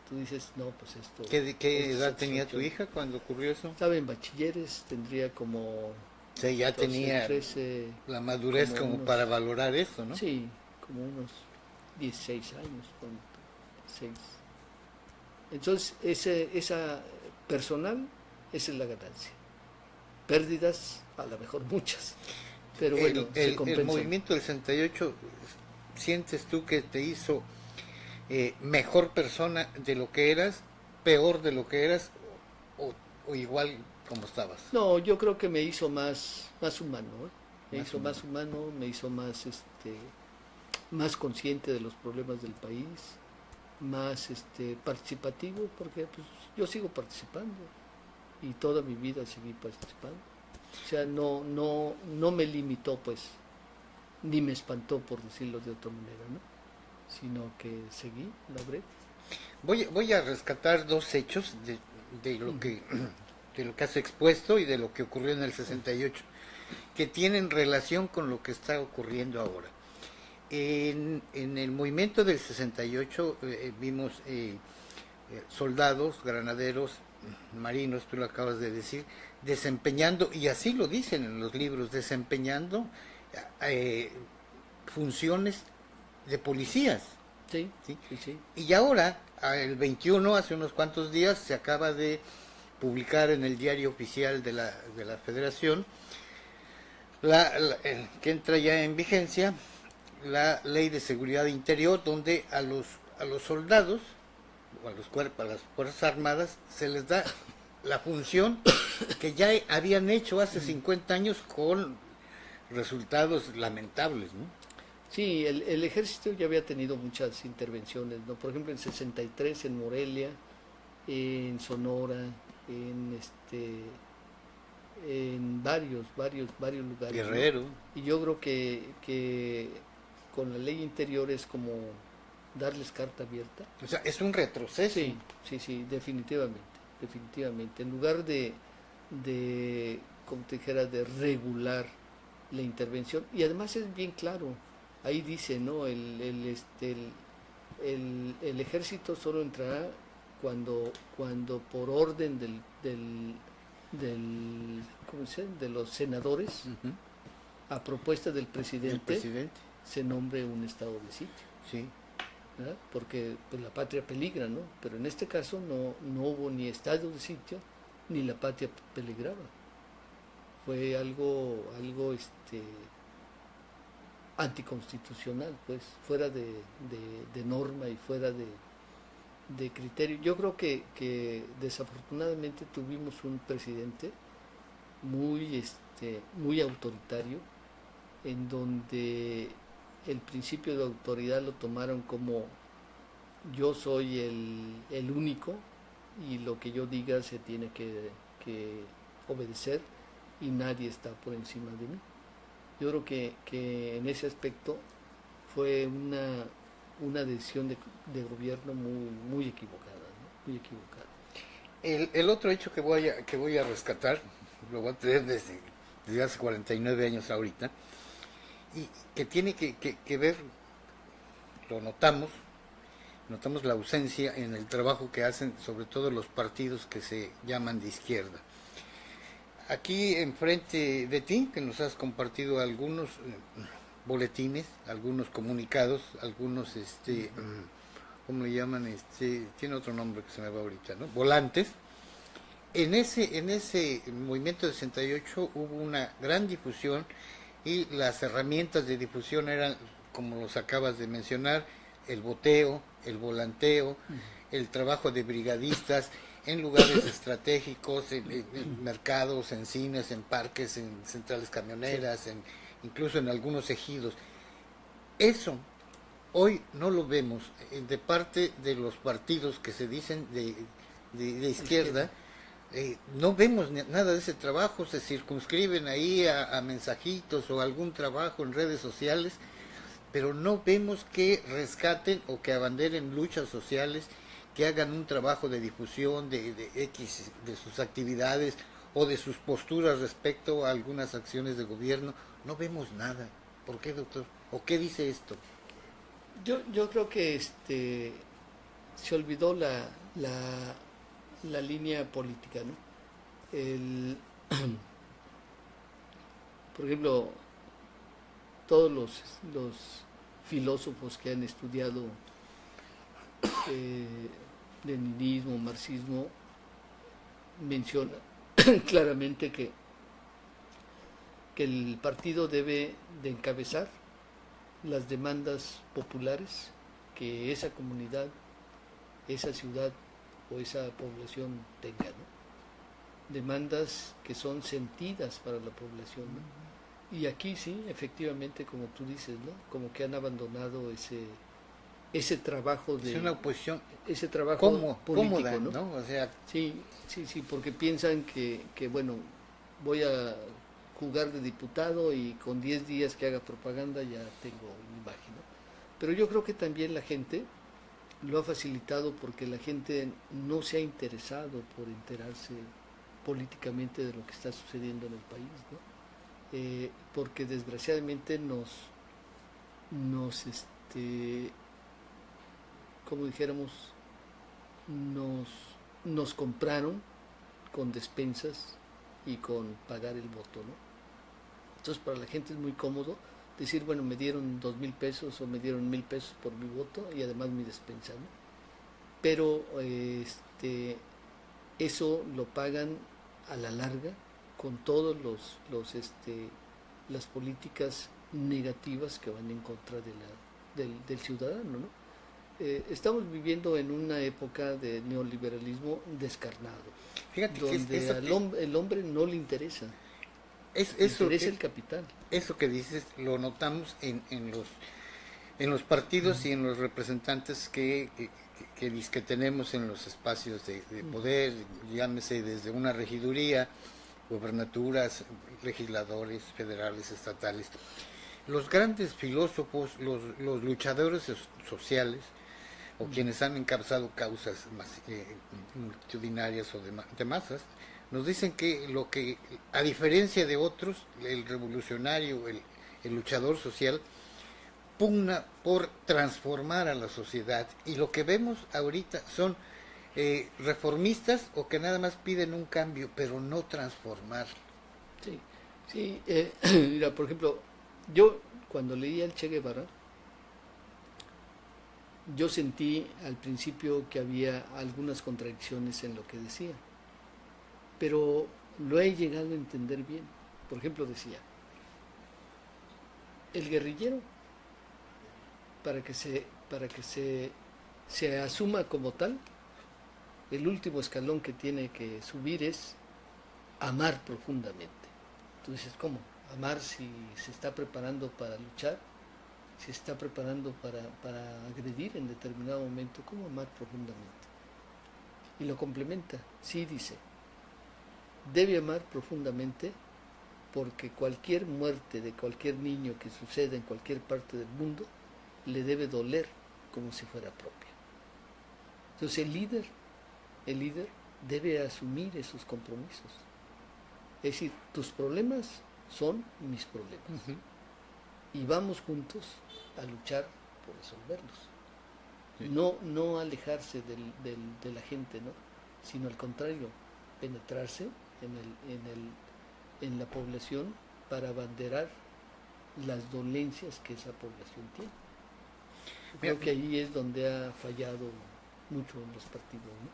S2: tú dices, no, pues esto...
S1: ¿Qué edad tenía tu hija cuando ocurrió eso?
S2: Estaba en bachilleres, tendría como...
S1: Sí, ya 12, tenía 13, la madurez como unos, para valorar eso, ¿no?
S2: Sí, como unos 16 años, 6. Entonces, esa personal, esa es la ganancia. Pérdidas, a lo mejor muchas, pero bueno, se compensa.
S1: El movimiento del 68, ¿sientes tú que te hizo mejor persona de lo que eras, peor de lo que eras, o igual como estabas?
S2: No, yo creo que me hizo más humano, me hizo más humano, me hizo más consciente de los problemas del país, más participativo, porque pues yo sigo participando y toda mi vida seguí participando. O sea, no me limitó, pues, ni me espantó, por decirlo de otra manera, ¿no? Sino que seguí la breve.
S1: Voy a rescatar dos hechos de lo que has expuesto y de lo que ocurrió en el 68, que tienen relación con lo que está ocurriendo ahora. En el movimiento del 68 vimos soldados, granaderos, marinos, tú lo acabas de decir, desempeñando, y así lo dicen en los libros, desempeñando funciones de policías.
S2: Sí.
S1: Y ahora, el 21, hace unos cuantos días, se acaba de publicar en el diario oficial de la Federación, que entra ya en vigencia, la Ley de Seguridad Interior, donde a los soldados, o a las Fuerzas Armadas, se les da la función que ya habían hecho hace 50 años con resultados lamentables, ¿no?
S2: Sí, el ejército ya había tenido muchas intervenciones, ¿no? Por ejemplo, en 63 en Morelia, en Sonora, en varios lugares,
S1: Guerrero.
S2: ¿no? Y yo creo que con la ley interior es como darles carta abierta.
S1: O sea, es un retroceso.
S2: Sí, definitivamente. En lugar de como te dijera, de regular la intervención, y además es bien claro, ahí dice, ¿no? El ejército solo entrará cuando por orden ¿cómo se llama? De los senadores, a propuesta del presidente, se nombre un estado de sitio.
S1: Sí.
S2: ¿Verdad? Porque pues, la patria peligra, ¿no? Pero en este caso no hubo ni estado de sitio, ni la patria peligraba. Fue algo anticonstitucional, pues, fuera de norma y fuera de criterio. Yo creo que desafortunadamente tuvimos un presidente muy autoritario, en donde el principio de autoridad lo tomaron como yo soy el único y lo que yo diga se tiene que obedecer y nadie está por encima de mí. Yo creo que en ese aspecto fue una decisión de gobierno muy equivocada, ¿no? Muy equivocada.
S1: El otro hecho que voy a rescatar, lo voy a tener desde hace 49 años ahorita, y que tiene que ver, lo notamos la ausencia en el trabajo que hacen sobre todo los partidos que se llaman de izquierda. Aquí enfrente de ti, que nos has compartido algunos boletines, algunos comunicados, algunos, ¿cómo le llaman? Tiene otro nombre que se me va ahorita, ¿no? Volantes. En ese movimiento de 68 hubo una gran difusión y las herramientas de difusión eran, como los acabas de mencionar, el boteo, el volanteo, el trabajo de brigadistas en lugares estratégicos, en mercados, en cines, en parques, en centrales camioneras, incluso en algunos ejidos. Eso hoy no lo vemos de parte de los partidos que se dicen de izquierda. No vemos nada de ese trabajo, se circunscriben ahí a mensajitos o algún trabajo en redes sociales, pero no vemos que rescaten o que abanderen luchas sociales, que hagan un trabajo de difusión de sus actividades o de sus posturas respecto a algunas acciones de gobierno. No vemos nada. ¿Por qué, doctor? ¿O qué dice esto?
S2: Yo creo que se olvidó la línea política, ¿no? Por ejemplo, todos los filósofos que han estudiado leninismo, marxismo, mencionan claramente que el partido debe de encabezar las demandas populares que esa comunidad, esa ciudad o esa población tenga, ¿no? Demandas que son sentidas para la población, ¿no? Y aquí sí, efectivamente, como tú dices, ¿no? Como que han abandonado ese trabajo de...
S1: Es una oposición
S2: ese trabajo político,
S1: cómoda,
S2: ¿no?
S1: ¿no? O sea,
S2: sí, porque piensan que bueno, voy a jugar de diputado y con 10 días que haga propaganda ya tengo mi imagen, ¿no? Pero yo creo que también la gente lo ha facilitado porque la gente no se ha interesado por enterarse políticamente de lo que está sucediendo en el país, ¿no? Porque desgraciadamente como dijéramos, nos compraron con despensas y con pagar el voto, ¿no? Entonces para la gente es muy cómodo decir, bueno, me dieron 2,000 pesos o me dieron 1,000 pesos por mi voto y además mi despensa, ¿no? Pero eso lo pagan a la larga con todos las políticas negativas que van en contra del ciudadano, ¿no? Estamos viviendo en una época de neoliberalismo descarnado.
S1: Fíjate
S2: donde
S1: que
S2: el hombre no le interesa.
S1: Eso,
S2: interesa el capital.
S1: Eso que dices lo notamos en los partidos y en los representantes que tenemos en los espacios de poder, llámese desde una regiduría, gobernaturas, legisladores federales, estatales. Los grandes filósofos, los luchadores sociales, o quienes han encabezado causas multitudinarias o de masas, nos dicen que a diferencia de otros, el revolucionario, el luchador social, pugna por transformar a la sociedad, y lo que vemos ahorita son reformistas o que nada más piden un cambio, pero no transformar.
S2: Sí, mira, por ejemplo, yo cuando leía al Che Guevara, yo sentí al principio que había algunas contradicciones en lo que decía, pero lo he llegado a entender bien. Por ejemplo, decía, el guerrillero, para que se asuma como tal, el último escalón que tiene que subir es amar profundamente. Tú dices, ¿cómo? Amar si se está preparando para luchar, se está preparando para agredir en determinado momento, ¿cómo amar profundamente? Y lo complementa, sí dice, debe amar profundamente porque cualquier muerte de cualquier niño que suceda en cualquier parte del mundo le debe doler como si fuera propia. Entonces el líder debe asumir esos compromisos. Es decir, tus problemas son mis problemas. Uh-huh. Y vamos juntos a luchar por resolverlos. Sí. No alejarse de la gente, ¿no? Sino al contrario, penetrarse en la población para abanderar las dolencias que esa población tiene. Creo que ahí es donde ha fallado mucho en los partidos, ¿no?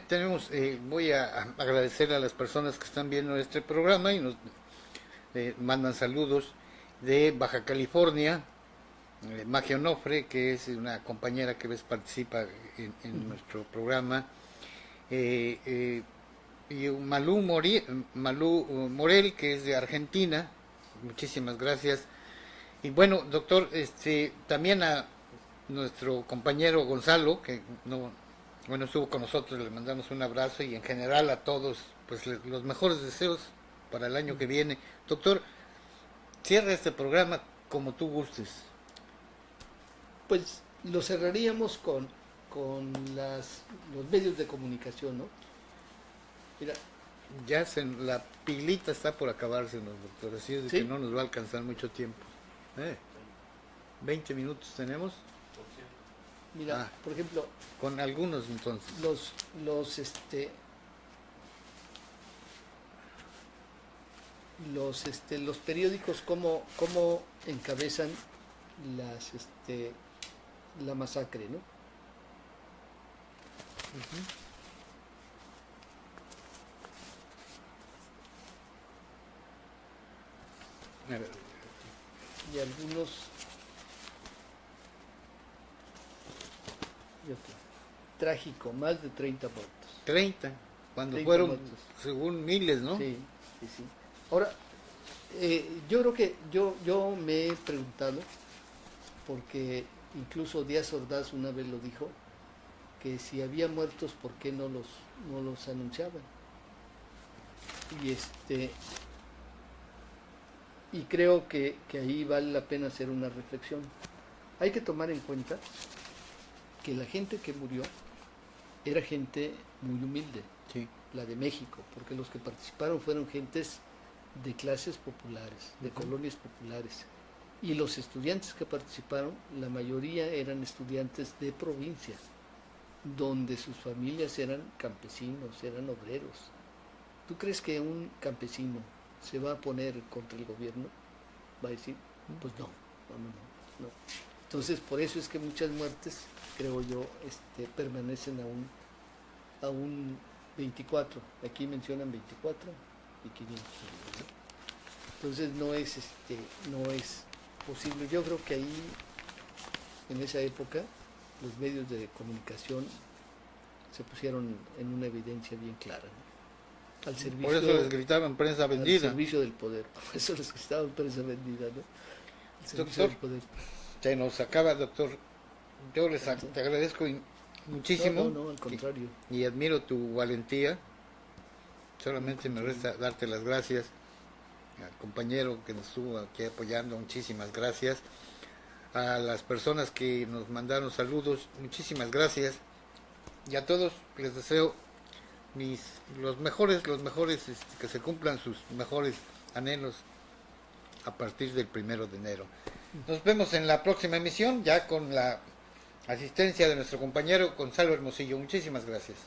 S1: Tenemos, voy a agradecer a las personas que están viendo este programa y nos mandan saludos de Baja California, Magia Onofre, que es una compañera que ves participa en nuestro programa, y Malú Morel, que es de Argentina, muchísimas gracias. Y bueno, doctor, también a nuestro compañero Gonzalo, que estuvo con nosotros, le mandamos un abrazo, y en general a todos, pues los mejores deseos para el año que viene. Doctor, cierra este programa como tú gustes.
S2: Pues lo cerraríamos con los medios de comunicación, ¿no? Mira,
S1: ya la pilita está por acabarse, ¿no, doctor? Así es, ¿sí? Que no nos va a alcanzar mucho tiempo. 20 minutos tenemos.
S2: Mira, por ejemplo,
S1: con algunos entonces.
S2: Los periódicos cómo encabezan la masacre, ¿no? Uh-huh. Y algunos trágico, más de 30 muertos.
S1: 30, cuando 30 fueron muertos, según miles, ¿no?
S2: Sí. Ahora, yo creo que yo me he preguntado, porque incluso Díaz Ordaz una vez lo dijo, que si había muertos, ¿por qué no los anunciaban? Y creo que ahí vale la pena hacer una reflexión. Hay que tomar en cuenta que la gente que murió era gente muy humilde,
S1: sí,
S2: la de México, porque los que participaron fueron gentes de clases populares, de colonias populares, y los estudiantes que participaron, la mayoría eran estudiantes de provincia, donde sus familias eran campesinos, eran obreros. ¿Tú crees que un campesino se va a poner contra el gobierno? Va a decir, pues no. Entonces, por eso es que muchas muertes, creo yo, permanecen aún 24. Aquí mencionan 24 y 500. Entonces no es posible. Yo creo que ahí, en esa época, los medios de comunicación se pusieron en una evidencia bien clara, ¿no? Al servicio,
S1: por eso les gritaban prensa vendida.
S2: Al servicio del poder. Por eso les gritaban prensa vendida, ¿no? Al servicio
S1: doctor,
S2: del poder.
S1: Se nos acaba, doctor. Yo te agradezco muchísimo.
S2: No, al contrario.
S1: Y admiro tu valentía. Solamente me resta darte las gracias al compañero que nos estuvo aquí apoyando, muchísimas gracias. A las personas que nos mandaron saludos, muchísimas gracias. Y a todos les deseo los mejores, que se cumplan sus mejores anhelos a partir del 1 de enero. Nos vemos en la próxima emisión, ya con la asistencia de nuestro compañero Gonzalo Hermosillo. Muchísimas gracias.